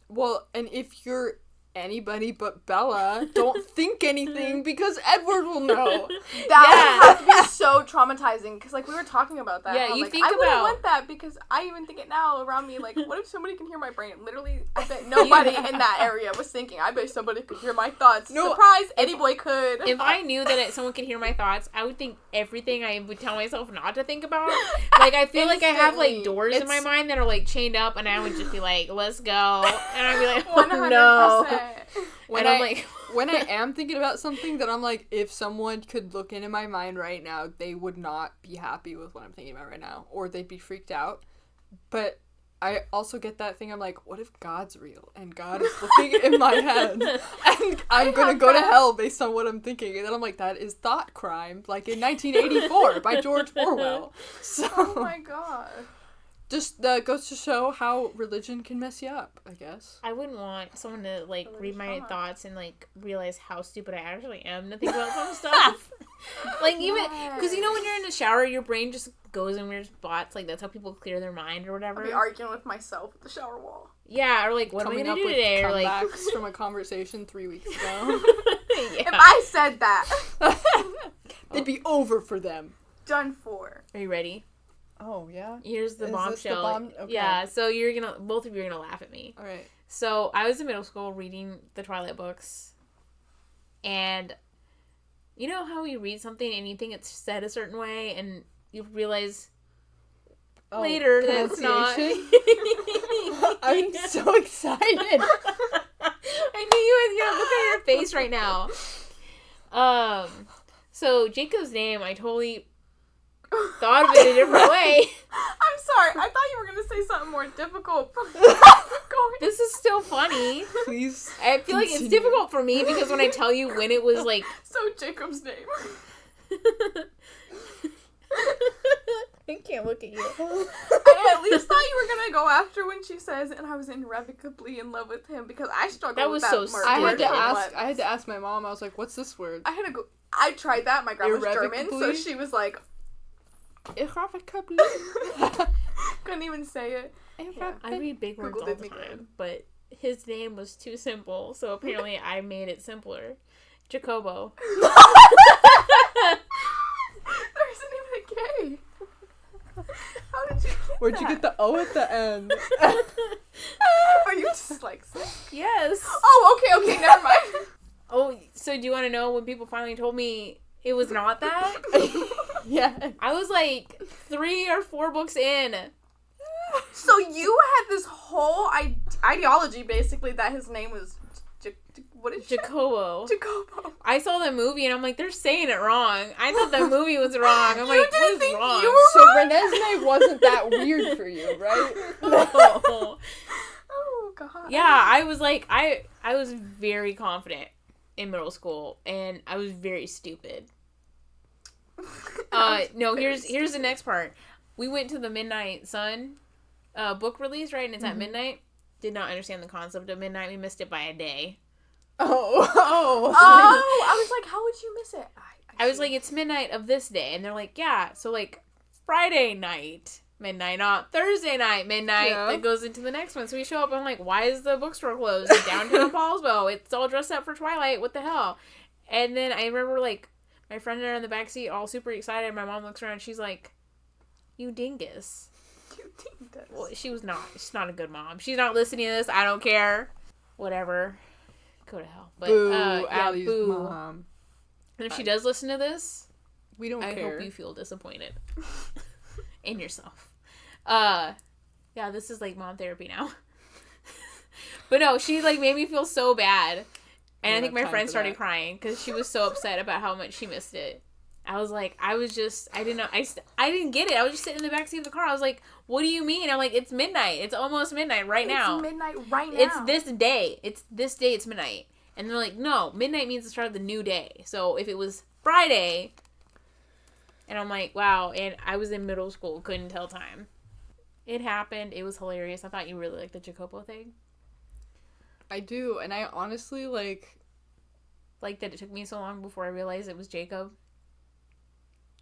Well, and if you're anybody but Bella, don't think anything because Edward will know. That would have to be so traumatizing because we were talking about that. Yeah, you think I about... wouldn't want that because I even think it now around me. What if somebody can hear my brain? Literally, I bet nobody in that area was thinking. I bet somebody could hear my thoughts. No, surprise, Eddie boy could. If I knew that someone could hear my thoughts, I would think everything I would tell myself not to think about. I feel like I have doors in my mind that are chained up, and I would just be like, let's go, and I'd be like, oh 100%. no. When I am thinking about something that I'm if someone could look into my mind right now, they would not be happy with what I'm thinking about right now, or they'd be freaked out. But I also get that thing. I'm like, what if God's real and God is looking in my head and I'm gonna go to hell based on what I'm thinking? And then I'm like, that is thought crime, like in 1984 by George Orwell. So, Oh my god. just goes to show how religion can mess you up, I guess. I wouldn't want someone to, like, read my fun. thoughts and, like, realize how stupid I actually am to think about some stuff. Like, even, because, you know, when you're in the shower, your brain just goes in weird spots. Like, that's how people clear their mind or whatever. I'll be arguing with myself at the shower wall. Yeah, or, like, what Coming am I up going to do with today? Or, like, comebacks from a conversation 3 weeks ago. If I said that, It'd be over for them. done for. Are you ready? Oh, yeah? Here's the Is bombshell. this the bomb? Okay. Yeah, so both of you are gonna laugh at me. All right. So I was in middle school reading the Twilight books, and you know how you read something and you think it's said a certain way, and you realize later that it's not. I'm so excited. I knew you would look at your face right now. So Jacob's name, I totally thought of it a different way. I'm sorry. I thought you were going to say something more difficult. This is still funny. Please. I feel like it's continue. difficult for me because when I tell you when it was like... So, Jacob's name. I can't look at you. I at least thought you were going to go after when she says, and I was irrevocably in love with him, because I struggled That with was that so word stupid. I had to ask my mom. I was like, "What's this word?" I tried that. My grandma's German, so Irrevocably? she was like, Irrevocably. couldn't even say it. Yeah. I read big words Googled all it, the make it. time, but his name was too simple, so apparently I made it simpler. Jacobo. There isn't even a K. How did you get Where'd you that? get the O at the end? Are you dyslexic? Yes. Oh, okay, never mind. Oh, so do you want to know when people finally told me it was not that? Yeah. I was like 3 or 4 books in. So you had this whole ideology, basically, that his name was what is Jacobo. Jacobo. I saw the movie and I'm like, they're saying it wrong. I thought the movie was wrong. I'm You like, didn't what is think wrong? you were So wrong? Renesmee wasn't that weird for you, right? No. Oh god. Yeah, I was like, I was very confident in middle school, and I was very stupid. No, here's the next part. We went to the Midnight Sun book release, right? And it's at midnight. Did not understand the concept of midnight. We missed it by a day. Oh. Oh, I was like, how would you miss it? I was like, it's midnight of this day. And they're like, yeah. So, like, Friday night, midnight, not Thursday night, midnight. Yeah. That goes into the next one. So we show up, and I'm like, why is the bookstore closed? Downtown Paulsbo. It's all dressed up for Twilight. What the hell? And then I remember, like, my friend and I are in the backseat, all super excited. My mom looks around, and she's like, you dingus. You think this. Well, she was not. She's not a good mom. She's not listening to this. I don't care. Whatever. Go to hell. But, Boo, yeah, Allie's boo. mom. And if she does listen to this, We don't I care. hope you feel disappointed in yourself. Yeah, this is like mom therapy now. But no, she like made me feel so bad. And I think my friend started crying because she was so upset about how much she missed it. I was like, I didn't know. I didn't get it. I was just sitting in the backseat of the car. I was like, what do you mean? I'm like, it's midnight. It's almost midnight right now. It's midnight right now. It's this day. It's this day. It's midnight. And they're like, no, midnight means the start of the new day. So if it was Friday, and I'm like, wow. And I was in middle school, couldn't tell time. It happened. It was hilarious. I thought you really liked the Jacopo thing. I do, and I honestly like Like that it took me so long before I realized it was Jacob.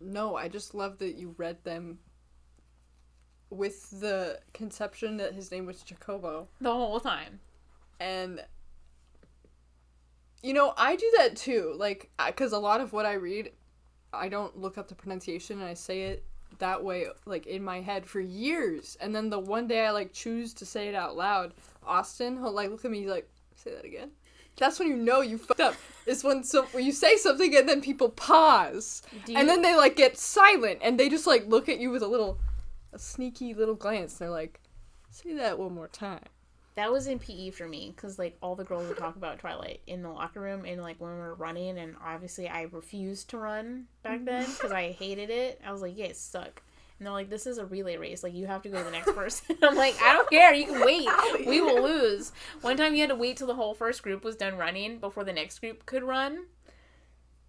No, I just love that you read them with the conception that his name was Jacobo. The whole time. And, you know, I do that too. Like, because a lot of what I read, I don't look up the pronunciation and I say it that way, like, in my head for years. And then the one day I, like, choose to say it out loud, Austin, he'll, like, look at me, like, say that again. That's when you know you fucked up. Is when you say something and then people pause. And then they, like, get silent and they just, like, look at you with a sneaky little glance. They're like, say that one more time. That was in PE for me, because, like, all the girls would talk about Twilight in the locker room, and, like, when we were running, and obviously I refused to run back then, because I hated it. I was like, you guys suck. And And they're like, this is a relay race. Like, you have to go to the next person. I'm like, I don't care. You can wait. We will lose. One time you had to wait till the whole first group was done running before the next group could run.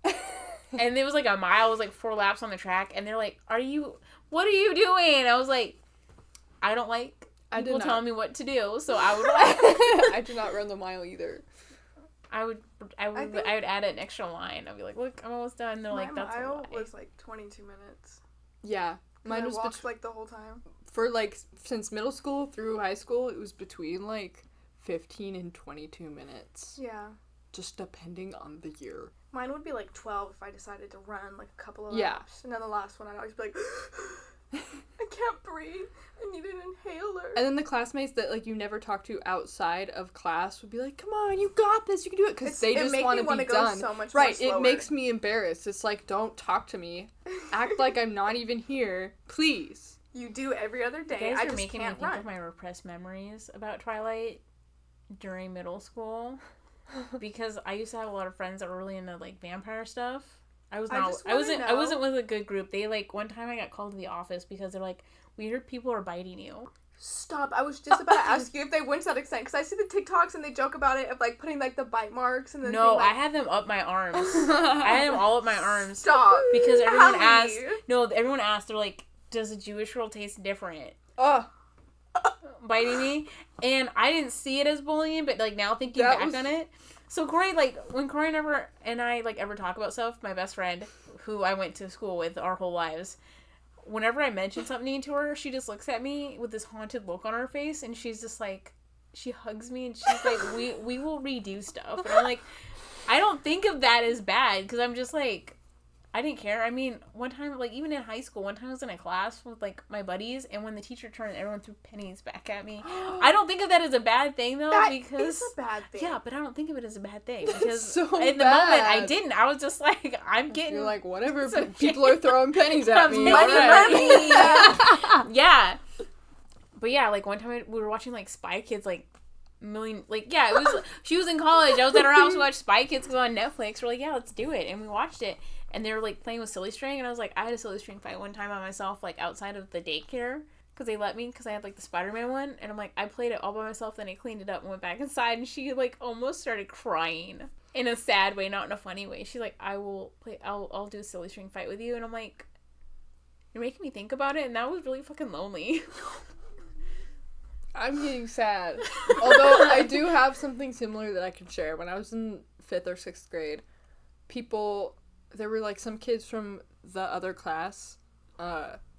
And it was like a mile. It was like 4 laps on the track. And they're like, what are you doing? I was like, I don't like people telling me what to do. So I would I did not run the mile either. I would add an extra line. I'd be like, look, I'm almost done. And they're like, that's mile a lie. was like 22 minutes. Yeah. Mine was walked like the whole time. For like, since middle school through high school, it was between like 15 and 22 minutes. Yeah. Just depending on the year. Mine would be like 12 if I decided to run like a couple of laps. And then the last one I'd always be like, I can't breathe. I need an inhaler. And then the classmates that like you never talk to outside of class would be like, come on, you got this, you can do it, because they just want to be done. So much right, more it makes me embarrassed. It's like, don't talk to me. Act like I'm not even here, please. You do every other day. You guys I are just making me can't think run. of my repressed memories about Twilight during middle school. Because I used to have a lot of friends that were really into like vampire stuff. I wasn't with a good group. They like one time I got called to the office because they're like, we heard people are biting you. Stop. I was just about to ask you if they went to that extent, because I see the TikToks and they joke about it of like putting like the bite marks and then No, like... I had them up my arms. I had them all up my arms. Stop. Because everyone asked, they're like, does a Jewish girl taste different? Biting me. And I didn't see it as bullying, but like now thinking back on it. So Corey, like when Corey and I like ever talk about stuff, my best friend, who I went to school with our whole lives, whenever I mention something to her, she just looks at me with this haunted look on her face, and she's just like, she hugs me and she's like, we will redo stuff. And I'm like, I don't think of that as bad, because I'm just like, I didn't care. I mean, one time, like, even in high school, one time I was in a class with, like, my buddies, and when the teacher turned, everyone threw pennies back at me. I don't think of that as a bad thing, though, because... It's a bad thing. Yeah, but I don't think of it as a bad thing, because so in the moment, I didn't. I was just like, I'm getting... You're like, whatever, people are throwing pennies at me. Money. Yeah. But yeah, like, one time we were watching, like, Spy Kids, like, it was... She was in college. I was at her house. We watched Spy Kids go on Netflix. We're like, yeah, let's do it. And we watched it. And they were, like, playing with silly string, and I was like, I had a silly string fight one time by myself, like, outside of the daycare, because they let me, because I had, like, the Spider-Man one, and I'm like, I played it all by myself, then I cleaned it up and went back inside, and she, like, almost started crying, in a sad way, not in a funny way. She's like, I'll do a silly string fight with you, and I'm like, you're making me think about it, and that was really fucking lonely. I'm getting sad. Although, I do have something similar that I can share. When I was in 5th or 6th grade, there were, like, some kids from the other class,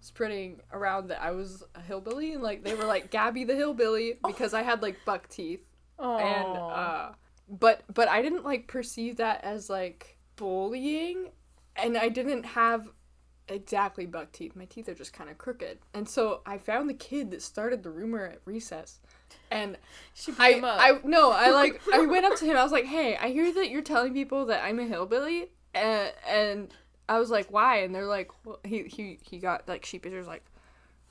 spreading around that I was a hillbilly, and, like, they were, like, Gabby the hillbilly, because I had, like, buck teeth. Aww. And, but I didn't, like, perceive that as, like, bullying, and I didn't have exactly buck teeth. My teeth are just kind of crooked. And so I found the kid that started the rumor at recess. And I went up to him. I was like, hey, I hear that you're telling people that I'm a hillbilly. And I was like, why? And they're like, well, he got, like, sheepish. He was like,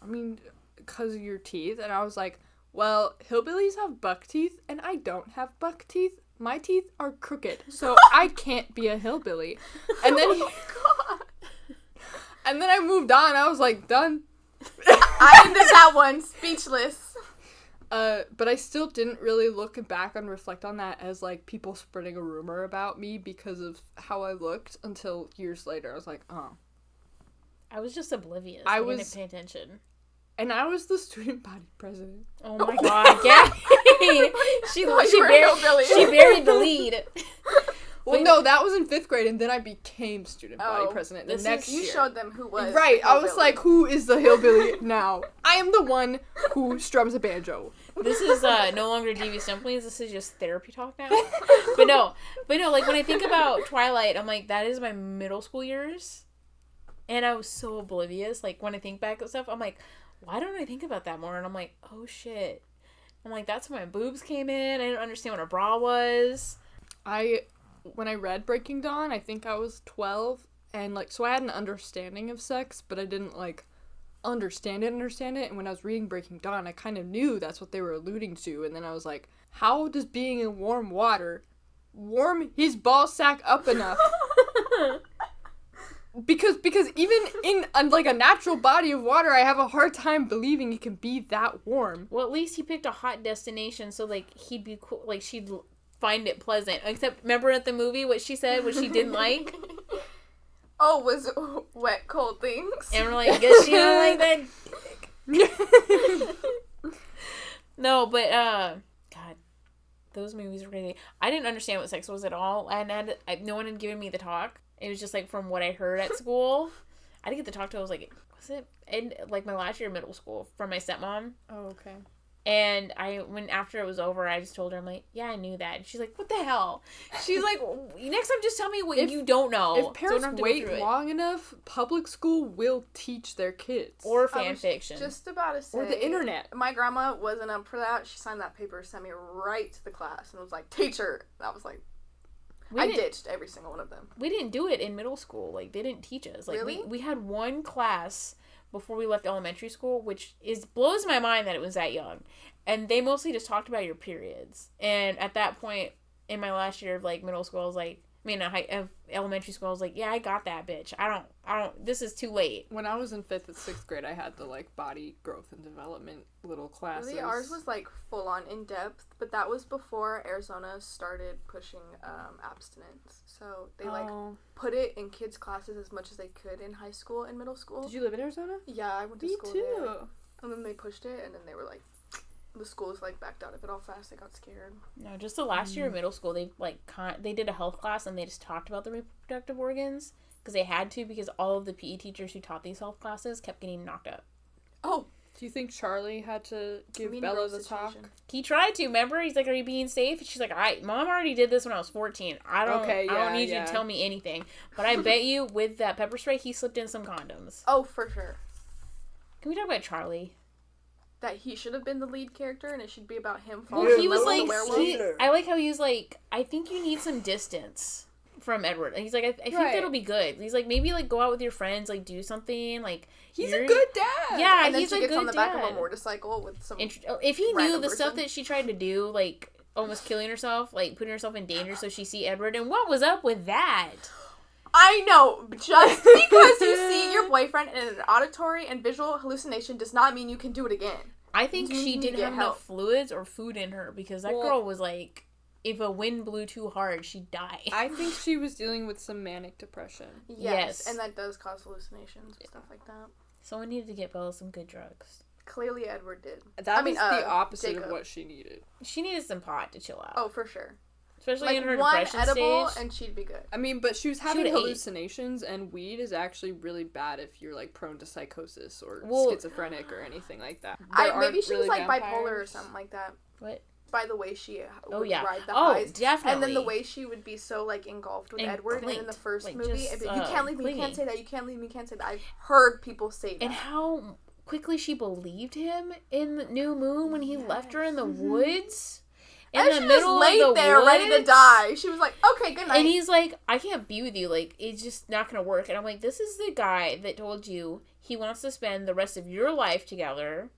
I mean, because of your teeth. And I was like, well, hillbillies have buck teeth, and I don't have buck teeth. My teeth are crooked, so I can't be a hillbilly. And then and then I moved on. I was like, done. I ended that one speechless. But I still didn't really look back and reflect on that as, like, people spreading a rumor about me because of how I looked until years later. I was like, oh. I was just oblivious. I didn't pay attention. And I was the student body president. Oh my god, yeah. She buried the lead. Well, no, that was in 5th grade, and then I became student body president the next year. You showed them who was right, I was like, who is the hillbilly now? I am the one who strums a banjo. This is no longer devious dumplings, this is just therapy talk now. But no, like, when I think about Twilight, I'm like, that is my middle school years, and I was so oblivious. Like, when I think back at stuff, I'm like, why don't I think about that more? And I'm like, oh shit. I'm like, that's when my boobs came in, I didn't understand what a bra was. When I read Breaking Dawn, I think I was 12, and, like, so I had an understanding of sex, but I didn't, like, understand it, and when I was reading Breaking Dawn, I kind of knew that's what they were alluding to, and then I was like, how does being in warm water warm his ball sack up enough Because even in like a natural body of water, I have a hard time believing it can be that warm. Well, at least he picked a hot destination, so like he'd be cool. Like she'd find it pleasant. Except, remember at the movie what she said, what she didn't like. Oh, was wet cold things. And we're like, guess she don't like that. No, but God, those movies were really. I didn't understand what sex was at all, and no one had given me the talk. It was just like from what I heard at school. I didn't get the talk till I was like, was it in like my last year of middle school from my stepmom. Oh, okay. And when after it was over, I just told her, I'm like, yeah, I knew that. And she's like, what the hell? She's like, next time just tell me what you don't know. If parents wait long enough, public school will teach their kids. Or fan fiction. Just about to say. Or the internet. My grandma wasn't up for that. She signed that paper, sent me right to the class, and was like, teacher. And I was like, I ditched every single one of them. We didn't do it in middle school. Like, they didn't teach us. Like, really? We had one class before we left elementary school, which blows my mind that it was that young. And they mostly just talked about your periods. And at that point, in my last year of, like, middle school, I was like, of elementary school, I was like, yeah, I got that, bitch. I don't, this is too late. When I was in 5th and 6th grade, I had the, like, body growth and development little classes. Really, ours was, like, full-on in-depth, but that was before Arizona started pushing abstinence. So they, put it in kids' classes as much as they could in high school and middle school. Did you live in Arizona? Yeah, I went to school too. there. And then they pushed it, and then they were, like, the schools, like, backed out of it all fast. They got scared. No, just the last year of middle school, they, like, they did a health class, and they just talked about the reproductive organs, because they had to, because all of the PE teachers who taught these health classes kept getting knocked up. Oh! Do you think Charlie had to give Bella the talk? He tried to, remember? He's like, are you being safe? And she's like, Mom already did this when I was 14. I don't need you to tell me anything. But I bet you, with that pepper spray, he slipped in some condoms. Oh, for sure. Can we talk about Charlie? That he should have been the lead character, and it should be about him. Well, he was like, I like how he was like, I think you need some distance from Edward. And he's like, I think that'll be good. He's like, maybe like go out with your friends, like do something. Like he's a good dad. Yeah, and then he's she a gets good on the dad. back of a motorcycle with some. If he knew the stuff that she tried to do, like almost killing herself, like putting herself in danger so she see Edward, and what was up with that? I know, just because you see your boyfriend in an auditory and visual hallucination does not mean you can do it again. I think she didn't have enough fluids or food in her, because that girl was like, if a wind blew too hard, she'd die. I think she was dealing with some manic depression. Yes, and that does cause hallucinations and stuff like that. Someone needed to get Bella some good drugs. Clearly Edward did. That was the opposite of what she needed. She needed some pot to chill out. Oh, for sure. Especially like in her one depression edible stage. And she'd be good. I mean, but she was having hallucinations, and weed is actually really bad if you're like prone to psychosis or schizophrenic or anything like that. Maybe she was like bipolar or something like that. What? By the way she would ride the highs. Oh, definitely. And then the way she would be so like engulfed with Edward, and in the first movie, you can't leave me, you can't say that, you can't leave me, you can't say that. I've heard people say that. And how quickly she believed him in the New Moon when he left her in the woods. In the middle of the there, woods, ready to die. She was like, okay, good night. And he's like, I can't be with you. Like, it's just not going to work. And I'm like, this is the guy that told you he wants to spend the rest of your life together,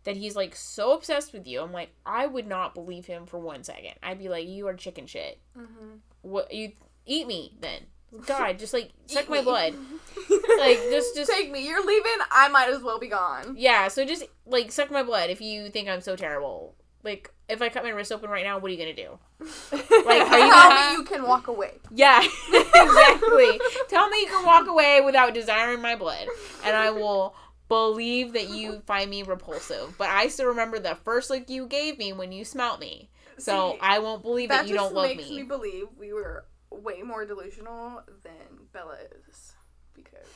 that he's, like, so obsessed with you. I'm like, I would not believe him for 1 second. I'd be like, you are chicken shit. Mm-hmm. What, you eat me, then. God, just, like, suck my blood. Like, just... Take me. You're leaving, I might as well be gone. Yeah, so just, like, suck my blood if you think I'm so terrible. Like, if I cut my wrist open right now, what are you gonna do? Like, are you Tell me you can walk away. Yeah, exactly. Tell me you can walk away without desiring my blood, and I will believe that you find me repulsive. But I still remember the first look you gave me when you smelt me. So I won't believe that you don't love me. That just makes me believe we were way more delusional than Bella is. Because...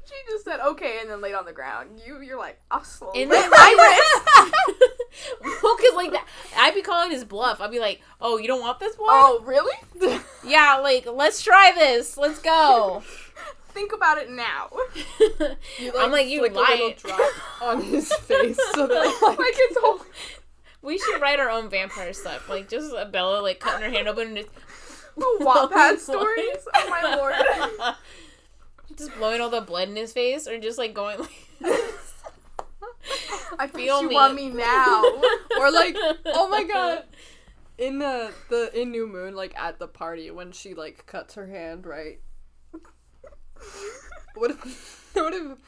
She just said, okay, and then laid on the ground. You're like, I'll slowly lick my wrist. Well, because, like, I'd be calling his bluff. I'd be like, oh, you don't want this one? Oh, really? Yeah, like, let's try this. Let's go. Think about it now. I'm like, you lying. Drop on his face. So that, like it's whole... We should write our own vampire stuff. Like, just Bella, like, cutting her hand open and just... Wattpad stories? Oh, my lord. Just blowing all the blood in his face, or just like going like I feel you want me now. Or like, oh my god, in New Moon, like at the party when she like cuts her hand, right, What if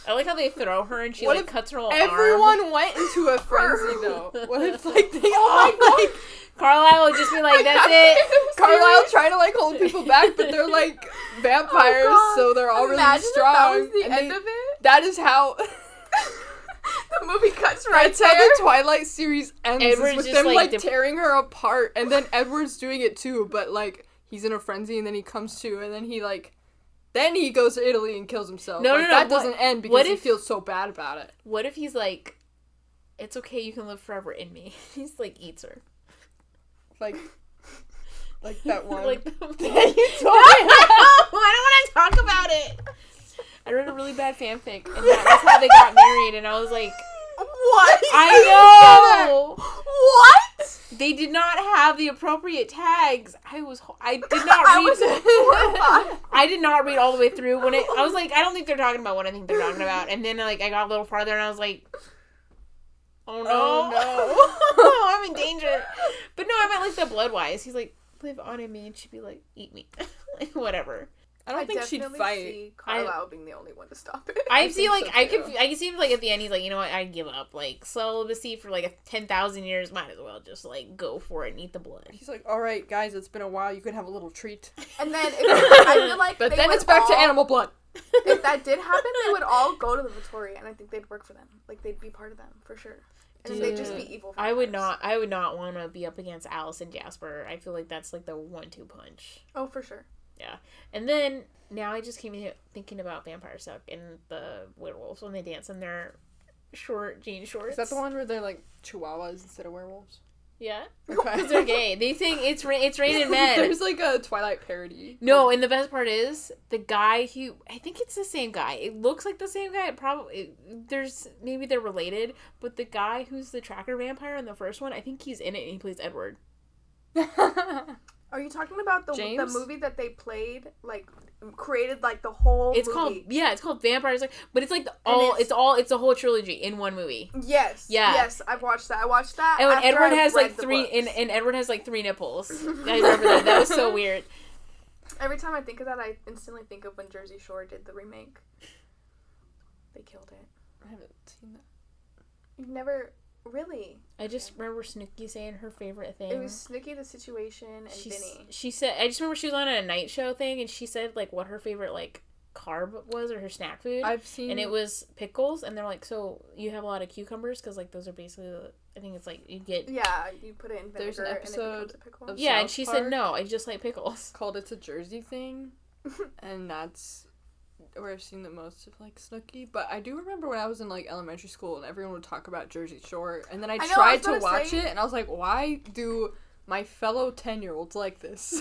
I like how they throw her and she What like if cuts her whole everyone arm. went into a frenzy though? What if like they Like, Carlisle would just be like, that's it. Carlisle trying to like hold people back, but they're like vampires, so they're all really Imagine strong. if that was the and end of it. That is how The movie cuts right that's there. how the Twilight series ends. Edward's is with just, them like, like tearing her apart, and then Edward's doing it too, but like he's in a frenzy, and then he comes to, and then he like. Then he goes to Italy and kills himself. No, like, no, no. That doesn't end because he if- feels so bad about it. What if he's like, it's okay, you can live forever in me. He's like, eats her. Like that one. Like, you told me. I don't want to talk about it. I read a really bad fanfic, and that was how they got married, and I was like, What? I know! What? They did not have the appropriate tags. I did not read. Horrified. I did not read all the way through when I was like, I don't think they're talking about what I think they're talking about. And then like I got a little farther and I was like, oh no, I'm in danger. But no, I meant like the blood-wise. He's like, live on in me, and she'd be like, eat me, like whatever. I don't think she'd fight. See Carlisle being the only one to stop it. I see, like, so I too. can see him, like, at the end, he's like, you know what, I'd give up. Like, celibacy for, like, 10,000 years, might as well just, like, go for it and eat the blood. He's like, all right, guys, it's been a while. You can have a little treat. And then I feel like, But then it's back to animal blood. If that did happen, they would all go to the Victoria, and I think they'd work for them. Like they'd be part of them for sure. And then they'd just be evil. I would not want to be up against Alice and Jasper. I feel like that's like the 1-2 punch. Oh, for sure. Yeah, and then now I just came in thinking about vampire stuff and the werewolves when they dance in their short jean shorts. Is that the one where they're like chihuahuas instead of werewolves? Yeah, Okay. because they're gay. They sing it's raining men. There's like a Twilight parody. No, and the best part is the guy who I think it's the same guy. It looks like the same guy. Maybe they're related, but the guy who's the tracker vampire in the first one, I think he's in it and he plays Edward. Are you talking about the James? movie that they played, like created like the whole It's movie? it's called Vampires, but it's like it's a whole trilogy in one movie. Yes. Yeah. Yes, I've watched that. I watched that. And when after Edward I has read like the three books. and Edward has like 3 nipples. I remember that. That was so weird. Every time I think of that, I instantly think of when Jersey Shore did the remake. They killed it. I haven't seen that. You've never really. I just remember Snooki saying her favorite thing. It was Snooki, the Situation, and Vinny. She said, I just remember she was on a night show thing, and she said like what her favorite like carb was or her snack food. I've seen, and it was pickles, and they're like, so you have a lot of cucumbers because like those are basically, I think it's like you get. Yeah, you put it in vinegar. There's an episode and it becomes a pickle. of Yeah, South and she Park said no, I just like pickles. called It's a Jersey Thing, and that's where I've seen the most of like Snooki. But I do remember when I was in like elementary school and everyone would talk about Jersey Shore, and then I know, tried I to was gonna watch say- it, and I was like, why do my fellow 10-year-olds like this?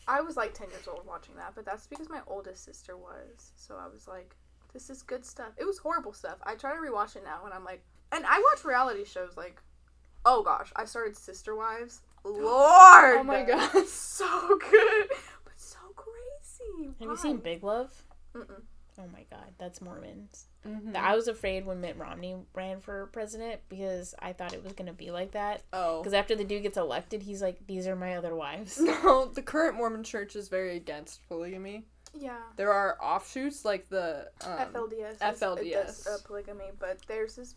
I was like 10 years old watching that, but that's because my oldest sister was. So I was like, this is good stuff. It was horrible stuff. I try to rewatch it now and I'm like, and I watch reality shows like, oh gosh, I started Sister Wives. Lord! Oh my god. So good, but so crazy. Have you seen Big Love? Mm-mm. Oh my god, that's Mormons. Mm-hmm. I was afraid when Mitt Romney ran for president because I thought it was going to be like that. Oh. Because after the dude gets elected, he's like, these are my other wives. No, the current Mormon church is very against polygamy. Yeah. There are offshoots like the FLDS. FLDS. Is polygamy, but theirs is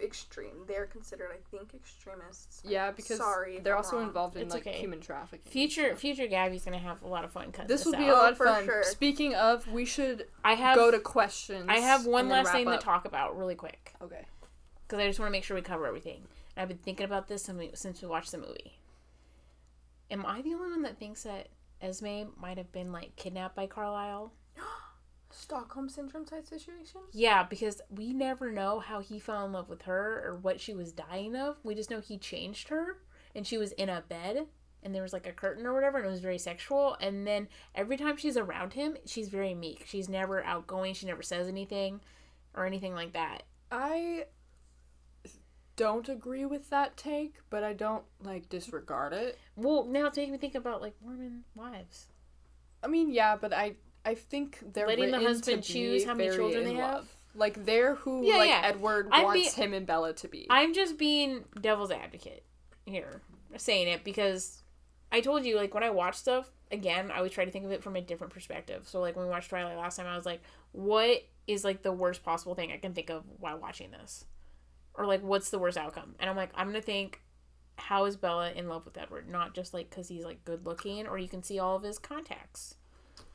extreme. They're considered, I think, extremists. Yeah, because Sorry if they're I'm also wrong. involved in It's like okay. human trafficking. Future Gabby's going to have a lot of fun cutting This will out. be a lot of for fun. sure. Speaking of, we should I have go to questions. I have one and then last wrap thing to up. talk about really quick. Okay. Because I just want to make sure we cover everything. And I've been thinking about this since we watched the movie. Am I the only one that thinks that Esme might have been like kidnapped by Carlisle? Stockholm Syndrome type situation? Yeah, because we never know how he fell in love with her or what she was dying of. We just know he changed her and she was in a bed and there was like a curtain or whatever and it was very sexual. And then every time she's around him, she's very meek. She's never outgoing. She never says anything or anything like that. I don't agree with that take, but I don't like disregard it. Well, now it's making me think about like Mormon wives. I mean, yeah, but I think they're Letting the written husband to choose be how many very children in they have? love. Like they're who Yeah, like yeah. Edward I'm wants him and Bella to be. I'm just being devil's advocate here, saying it because I told you, like, when I watch stuff, again, I always try to think of it from a different perspective. So, like, when we watched Twilight last time, I was like, what is, like, the worst possible thing I can think of while watching this? Or, like, what's the worst outcome? And I'm like, I'm going to think, how is Bella in love with Edward? Not just, like, because he's, like, good looking, or you can see all of his contacts.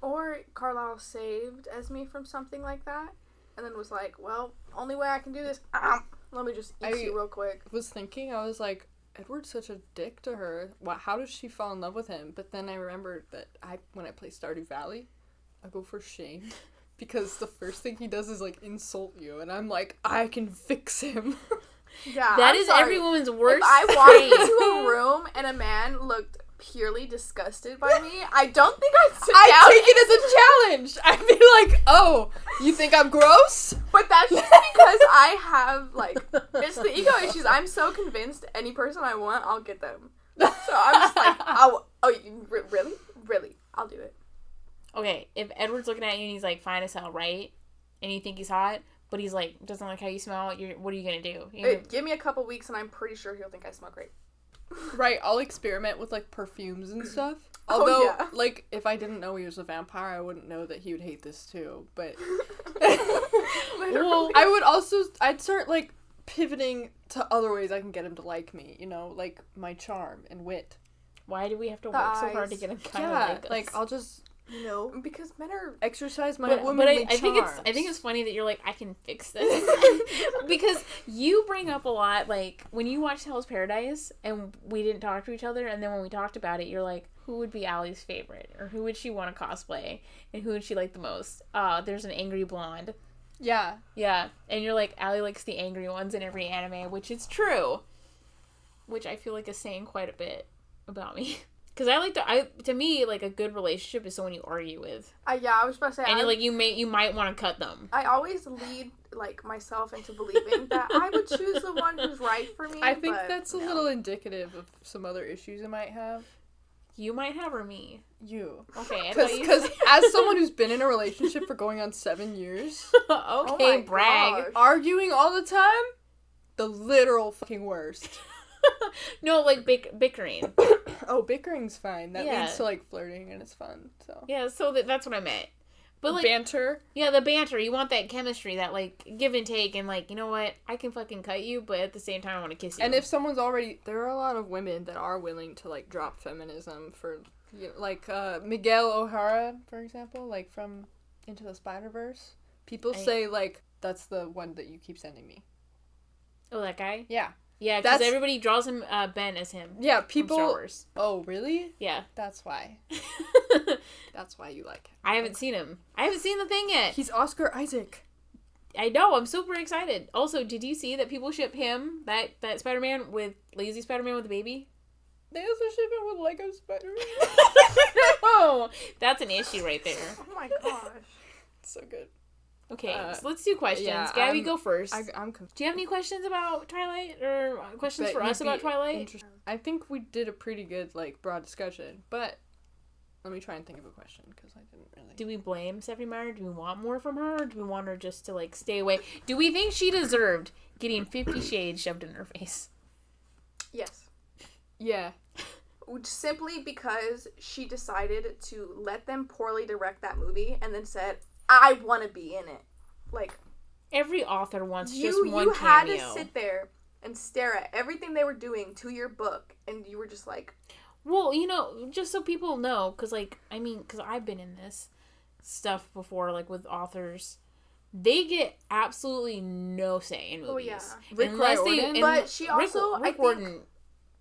Or Carlisle saved Esme from something like that, and then was like, well, only way I can do this, let me just eat you real quick. I was thinking, I was like, Edward's such a dick to her. How does she fall in love with him? But then I remembered that when I play Stardew Valley, I go for Shane. Because the first thing he does is, like, insult you. And I'm like, I can fix him. Yeah, that is every woman's worst. If I walked into a room and a man looked purely disgusted by me, I don't think I'd sit down. I'd take it as a challenge. I'd be like, oh, you think I'm gross? But that's just because I have, like, it's the ego issues. I'm so convinced any person I want, I'll get them. So I'm just like, really? Really? I'll do it. Okay, if Edward's looking at you and he's like, fine as hell, right? And you think he's hot, but he's like, doesn't like how you smell, what are you going to do? Give me a couple weeks and I'm pretty sure he'll think I smell great. Right, I'll experiment with, like, perfumes and stuff. Although, yeah. like, if I didn't know he was a vampire, I wouldn't know that he would hate this too. But Well, I'd start, like, pivoting to other ways I can get him to like me, you know, like my charm and wit. why do we have to work so hard to get him kind of like us? Like, I'll just, you know, because men are exercise my but womanly I think charms. it's funny that you're like, I can fix this. Because you bring up a lot, like, when you watched Hell's Paradise and we didn't talk to each other, and then when we talked about it, you're like, who would be Allie's favorite? Or who would she want to cosplay? And who would she like the most? There's an angry blonde. Yeah. Yeah. And you're like, Allie likes the angry ones in every anime, which is true. Which I feel like is saying quite a bit about me. Because to me, like, a good relationship is someone you argue with. yeah, I was about to say. And like, you might want to cut them. I always lead, like, myself into believing that I would choose the one who's right for me. I think that's a little indicative of some other issues I might have. You might have, or me? You. Okay. Because as someone who's been in a relationship for going on 7 years. Okay, brag. Gosh. Arguing all the time? The literal fucking worst. No, like, bickering. Oh, bickering's fine. That Yeah. leads to, like, flirting, and it's fun, so. Yeah, so that's what I meant. But, like, banter. Yeah, the banter. You want that chemistry, that, like, give and take, and, like, you know what? I can fucking cut you, but at the same time, I want to kiss you. And if someone's already... There are a lot of women that are willing to, like, drop feminism for, you know, like, Miguel O'Hara, for example, like, from Into the Spider-Verse. People say, like, that's the one that you keep sending me. Oh, that guy? Yeah. Yeah, because everybody draws him, Ben, as him. Yeah, people... From Star Wars. Oh, really? Yeah. That's why. That's why you like him. I haven't seen him. I haven't seen the thing yet. He's Oscar Isaac. I know. I'm super excited. Also, did you see that people ship him, that Spider-Man, with Lazy Spider-Man with the baby? They also ship him with Lego Spider-Man. No! That's an issue right there. Oh my gosh. So good. Okay, so let's do questions. yeah, Gabby, go first. I'm Do you have any questions about Twilight? Or questions for us about Twilight? I think we did a pretty good, like, broad discussion, but let me try and think of a question, because I didn't really... Do we blame Stephanie Meyer? Do we want more from her? Or do we want her just to, like, stay away? Do we think she deserved getting 50 Shades shoved in her face? Yes. Yeah. Simply because she decided to let them poorly direct that movie and then said, I want to be in it. Like, every author wants just one you had cameo. to sit there and stare at everything they were doing to your book, and you were just like... Well, you know, just so people know, because, like, I mean, because I've been in this stuff before, like, with authors, they get absolutely no say in movies. Oh, yeah. Rick Riordan? But she also, Rick Riordan,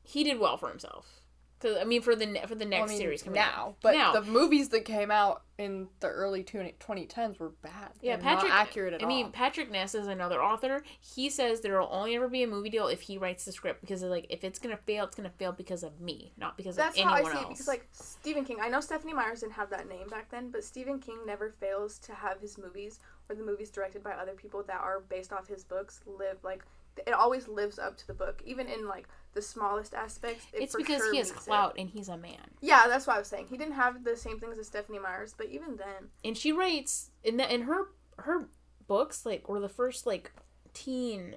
he did well for himself. Cause, I mean, for the next series coming out. But now. the movies that came out in the early 2010s were bad. Yeah, They're not accurate at all. I mean, Patrick Ness is another author. He says there will only ever be a movie deal if he writes the script, because, like, if it's gonna fail, it's gonna fail because of me, not because of anyone else. That's how I see it, because, like, Stephen King, I know Stephanie Myers didn't have that name back then, but Stephen King never fails to have his movies, or the movies directed by other people that are based off his books, live, like, it always lives up to the book, even in, like, the smallest aspects. It's because he has clout and he's a man. Yeah, that's what I was saying. He didn't have the same things as Stephanie Myers, but even then. And she writes in her books, like, were the first, like, teen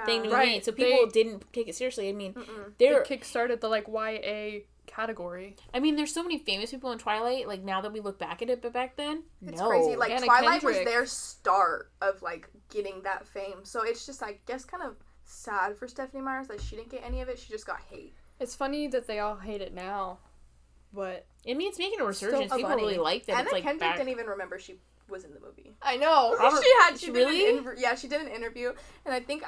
thing to be Right. made. So people didn't take it seriously. I mean, They kickstarted the, like, YA category. I mean, there's so many famous people in Twilight, like, now that we look back at it, but back then, it's crazy. Like, Anna Twilight Kendrick. was their start of, like, getting that fame. So it's just, I guess, kind of sad for Stephanie Meyers that she didn't get any of it. She just got hate. It's funny that they all hate it now, but... I mean, it's making a resurgence. Still People funny. really like that. Anna It's like Kendrick back... didn't even remember she was in the movie. I know. She did really? she did an interview, and I think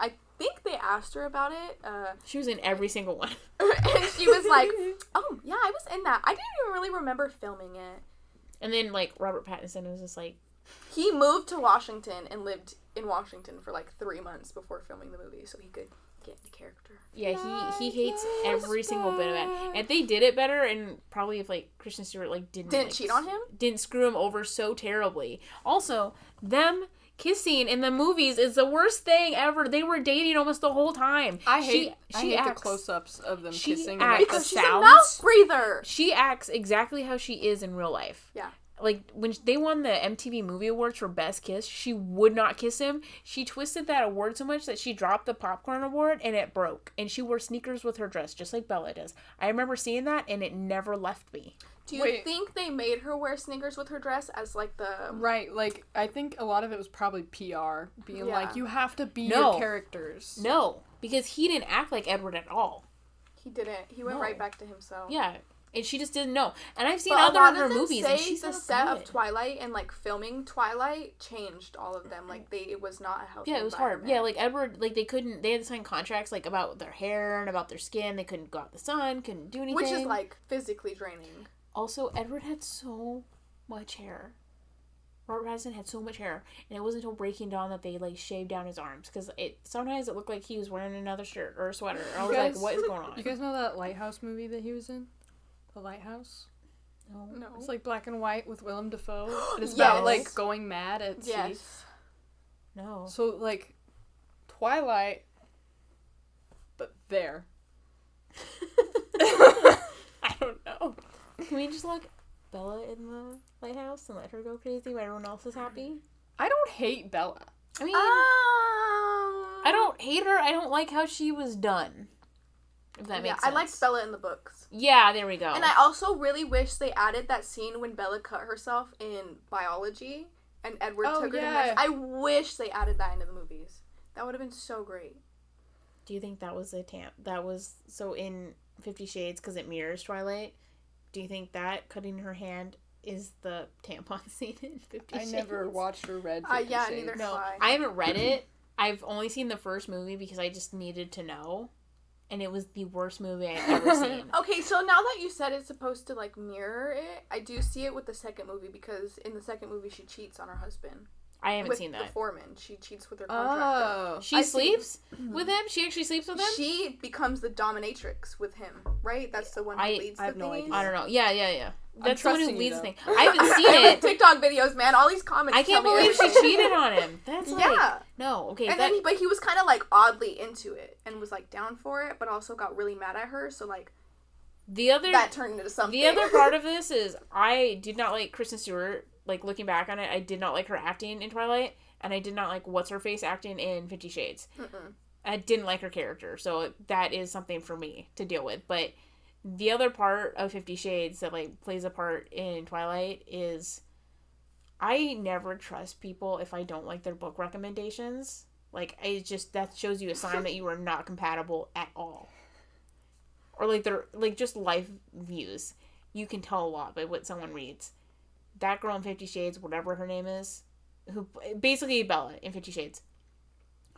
they asked her about it. She was in every single one. And she was like, "Oh yeah, I was in that. I didn't even really remember filming it." And then, like, Robert Pattinson was just like... He moved to Washington and lived in Washington for like 3 months before filming the movie, so he could get the character. Yeah, he hates every single bit of it. And if they did it better, and probably if, like, Kristen Stewart, like, didn't like, cheat on him? Didn't screw him over so terribly. Also, them kissing in the movies is the worst thing ever. They were dating almost the whole time. I hate acts, the close-ups of them she kissing. acts- And Because she's sounds- a mouth breather. She acts exactly how she is in real life. Yeah. Like, when they won the MTV Movie Awards for Best Kiss, she would not kiss him. She twisted that award so much that she dropped the popcorn award and it broke. And she wore sneakers with her dress, just like Bella does. I remember seeing that and it never left me. Do you think they made her wear sneakers with her dress as like the... Right, like, I think a lot of it was probably PR, being like, you have to be your characters. No, because he didn't act like Edward at all. He didn't. He went right back to himself. Yeah. And she just didn't know. And I've seen But other of her movies, and she's the not set good. of Twilight and like filming Twilight changed all of them. Like it was not a healthy. Yeah, it was hard. Yeah, like Edward, like they had to sign contracts like about their hair and about their skin. They couldn't go out in the sun, couldn't do anything. Which is like physically draining. Also, Edward had so much hair. Robert Pattinson had so much hair, and it wasn't until Breaking Dawn that they like shaved down his arms because sometimes it looked like he was wearing another shirt or a sweater. And I was like, what is going on? You guys know that Lighthouse movie that he was in? The Lighthouse? No. It's like black and white with Willem Dafoe. And it's Yes. about like going mad at sea. Yes. No. So like Twilight, but there. I don't know. Can we just look Bella in the lighthouse and let her go crazy while everyone else is happy? I don't hate Bella. I mean, I don't hate her. I don't like how she was done. If that makes sense. I liked Bella in the books. Yeah, there we go. And I also really wish they added that scene when Bella cut herself in biology and Edward took her to nurse. I wish they added that into the movies. That would have been so great. Do you think that was that was so in 50 Shades because it mirrors Twilight? Do you think that cutting her hand is the tampon scene in 50 Shades? I never watched or read 50 yeah, Shades. neither No, have I haven't read it. I've only seen the first movie because I just needed to know. And it was the worst movie I've ever seen. Okay, so now that you said it's supposed to, like, mirror it, I do see it with the second movie because in the second movie she cheats on her husband. I haven't seen With that. the foreman. She cheats with her contractor. Oh. She sleeps with him? She actually sleeps with him? She becomes the dominatrix with him, right? That's the one who leads I have the no thingies. idea. I don't know. Yeah. That's the one who trusting you, leads the though. thing. I haven't seen it. TikTok videos, man. All these comments. I can't tell me believe she everything. cheated on him. That's like... Yeah. No, okay. And then, but he was kind of like oddly into it and was like down for it, but also got really mad at her. So like, that turned into something. The other part of this is I did not like Kristen Stewart. Like looking back on it, I did not like her acting in Twilight, and I did not like what's her face acting in 50 Shades. I didn't like her character, so that is something for me to deal with. But the other part of 50 Shades that like plays a part in Twilight is I never trust people if I don't like their book recommendations. Like that shows you a sign that you are not compatible at all. Or like their like just life views. You can tell a lot by what someone reads. That girl in 50 Shades, whatever her name is, who basically Bella in 50 Shades,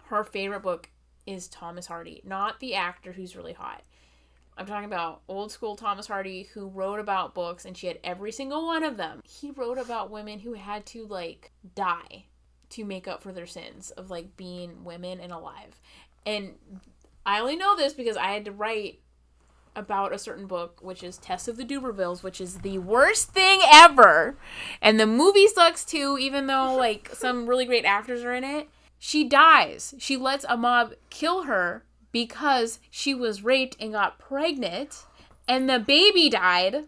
her favorite book is Thomas Hardy, not the actor who's really hot. I'm talking about old school Thomas Hardy who wrote about books, and she had every single one of them. He wrote about women who had to like die to make up for their sins of like being women and alive. And I only know this because I had to write about a certain book, which is Tess of the Dubervilles, which is the worst thing ever. And the movie sucks too, even though like some really great actors are in it. She dies. She lets a mob kill her because she was raped and got pregnant. And the baby died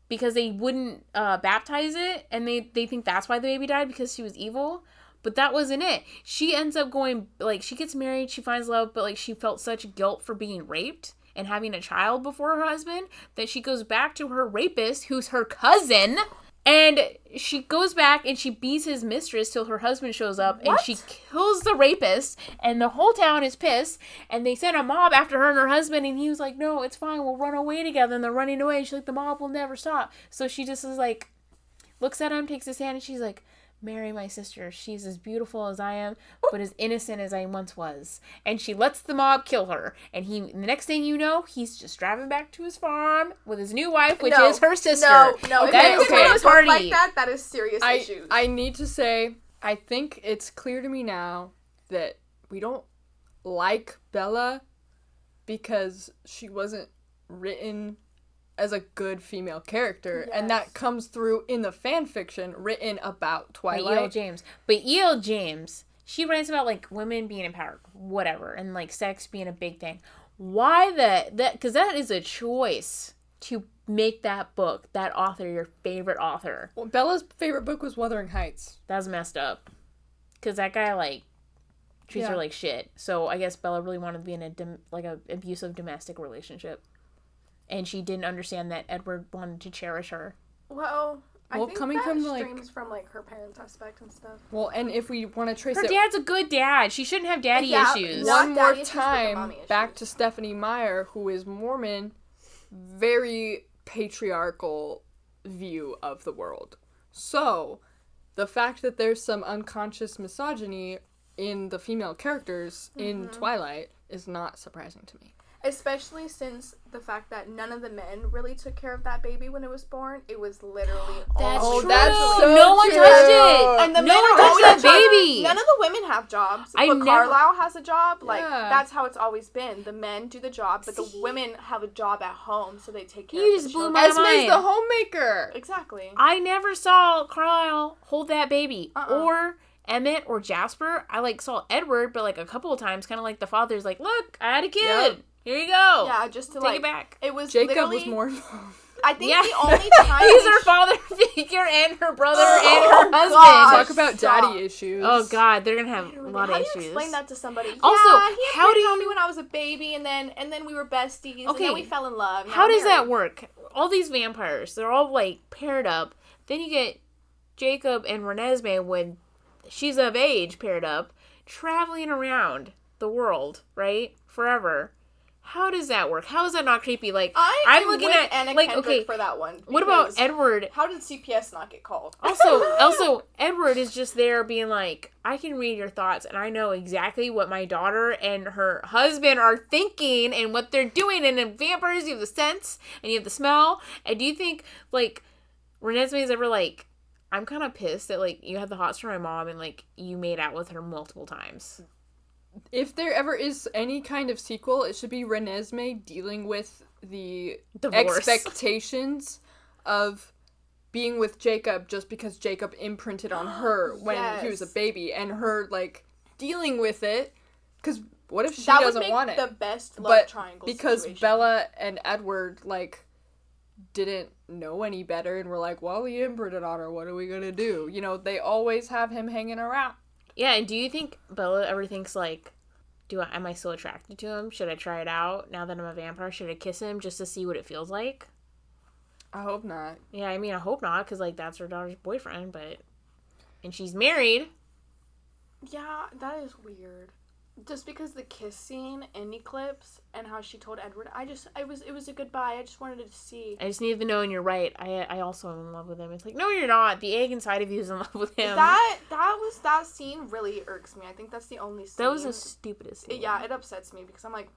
because they wouldn't baptize it. And they think that's why the baby died, because she was evil. But that wasn't it. She ends up going, like, she gets married, she finds love, but, like, she felt such guilt for being raped and having a child before her husband that she goes back to her rapist, who's her cousin, and she goes back and she beats his mistress till her husband shows up and she kills the rapist, and the whole town is pissed, and they send a mob after her and her husband, and he was like, no, it's fine, we'll run away together, and they're running away, and she's like, the mob will never stop. So she just is like, looks at him, takes his hand, and she's like, marry my sister. She's as beautiful as I am, but as innocent as I once was. And she lets the mob kill her. And the next thing you know, he's just driving back to his farm with his new wife, which is her sister. No. That is a party. Like that is serious issues. I need to say, I think it's clear to me now that we don't like Bella because she wasn't written as a good female character, and that comes through in the fan fiction written about Twilight. E.L. James. But E.L. James, she writes about, like, women being empowered, whatever, and, like, sex being a big thing. Why because that is a choice to make that book, that author, your favorite author. Well, Bella's favorite book was Wuthering Heights. That's messed up. Because that guy, like, treats her like shit. So I guess Bella really wanted to be in a abusive domestic relationship. And she didn't understand that Edward wanted to cherish her. Well, I think coming that from streams from, like, her parents' aspect and stuff. Well, and if we want to trace her dad's a good dad. She shouldn't have daddy issues. One more time, back to Stephenie Meyer, who is Mormon, very patriarchal view of the world. So, the fact that there's some unconscious misogyny in the female characters in Twilight is not surprising to me. Especially since the fact that none of the men really took care of that baby when it was born. It was literally all... True. That's so no one true. touched it. And the no one touched that baby. None of the women have jobs. But Carlisle has a job. Like, that's how it's always been. The men do the job, but the women have a job at home, so they take care of the just blew children. my mind. Esme's the homemaker. Exactly. I never saw Carlisle hold that baby. Or Emmett or Jasper. I, like, saw Edward, but, like, a couple of times, kind of like the father's like, look, I had a kid. Yep. Here you go. Yeah, just to take it back. It was Jacob was more involved. I think the only time he's her father figure and her brother and her husband. Talk about daddy issues. Oh God, they're gonna have a lot of issues. How do you explain that to somebody? Also, he how do you on me when I was a baby, and then we were besties, and then we fell in love. How does that work? All these vampires, they're all like paired up. Then you get Jacob and Renesmee when she's of age paired up, traveling around the world, right, forever. How does that work? How is that not creepy? Like, I'm looking at Anna like, Kendrick okay, for that one. What about Edward? How did CPS not get called? Also, Edward is just there being like, I can read your thoughts, and I know exactly what my daughter and her husband are thinking and what they're doing. And in vampires, you have the sense and you have the smell. And do you think, like, Renesmee is ever like, I'm kind of pissed that, like, you had the hots for my mom and, like, you made out with her multiple times? If there ever is any kind of sequel, it should be Renesmee dealing with the divorce expectations of being with Jacob just because Jacob imprinted on her when he was a baby, and her, like, dealing with it. Because what if she doesn't want it? That would make the best love triangle because situation. Bella and Edward, like, didn't know any better and were like, well, he imprinted on her, what are we gonna do? You know, they always have him hanging around. Yeah, and do you think Bella ever thinks, like, am I still attracted to him? Should I try it out now that I'm a vampire? Should I kiss him just to see what it feels like? I hope not. Yeah, I mean, I hope not, because, like, that's her daughter's boyfriend, but... And she's married. Yeah, that is weird. Just because the kiss scene in Eclipse and how she told Edward, it was a goodbye. I just wanted to see. I just needed to know, and you're right. I also am in love with him. It's like, no, you're not. The egg inside of you is in love with him. That scene really irks me. I think that's the only scene. That was the stupidest scene. Yeah, it upsets me because I'm like,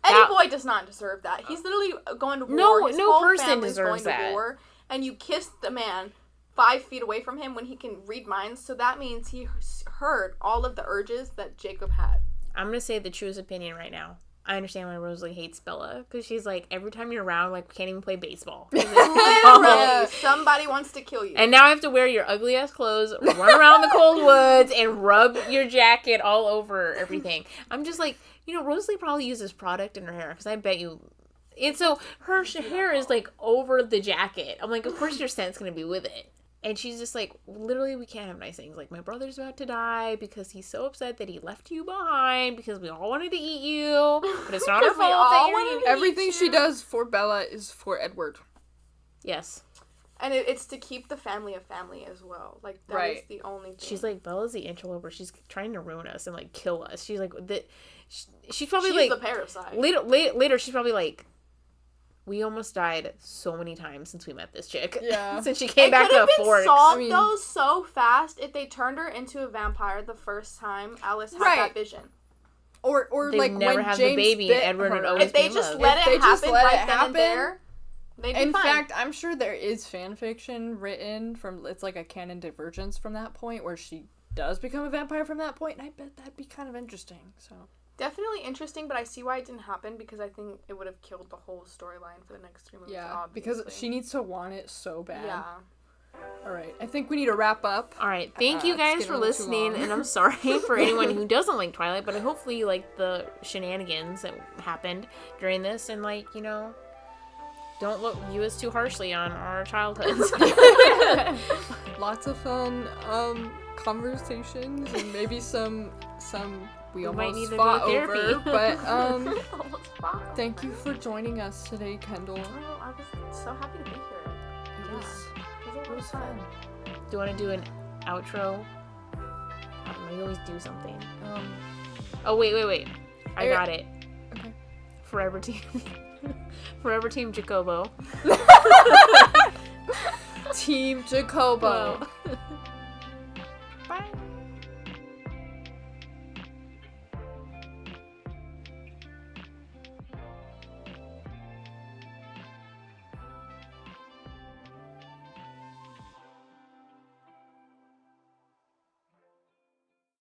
Eddie Boy does not deserve that. He's literally going to war. His whole person deserves going to war, and you kissed the man 5 feet away from him when he can read minds, so that means he heard all of the urges that Jacob had. I'm going to say the truest opinion right now. I understand why Rosalie hates Bella, because she's like, every time you're around, like, we can't even play baseball. Literally, somebody wants to kill you. And now I have to wear your ugly ass clothes, run around the cold woods, and rub your jacket all over everything. I'm just like, you know, Rosalie probably uses product in her hair, because I bet you... And so her hair is, like, over the jacket. I'm like, of course your scent's going to be with it. And she's just like, literally, we can't have nice things. Like, my brother's about to die because he's so upset that he left you behind because we all wanted to eat you. But it's not our fault that you're eating Everything she does for Bella is for Edward. Yes. And it's to keep the family a family as well. Like, that is the only thing. She's like, Bella's the interloper. She's trying to ruin us and, like, kill us. She's like, she's probably she's like... the parasite. Later, she's probably like, we almost died so many times since we met this chick. Yeah. Since she came back to a fork. It could have been solved, though, so fast if they turned her into a vampire the first time Alice had that vision. Or like, never when have James the baby, Edward would always if they just let it happen right then and there, they'd be in fine. fact, I'm sure there is fan fiction written from, it's like a canon divergence from that point where she does become a vampire from that point, and I bet that'd be kind of interesting, so... Definitely interesting, but I see why it didn't happen because I think it would have killed the whole storyline for the next 3 movies. Yeah, obviously. because she needs to want it so bad. Yeah. All right, I think we need to wrap up. All right, thank you guys for listening, and I'm sorry for anyone who doesn't like Twilight, but hopefully you like the shenanigans that happened during this, and, like, you know, don't view us too harshly on our childhoods. Lots of fun conversations, and maybe some we almost fought over, but thank you for joining us today, Kendall. Oh, I was so happy to be here. It was fun. Do you want to do an outro? I don't know, you always do something. Oh, wait. I got it. Okay. Forever Team Jacobo. Team Jacobo. Bye.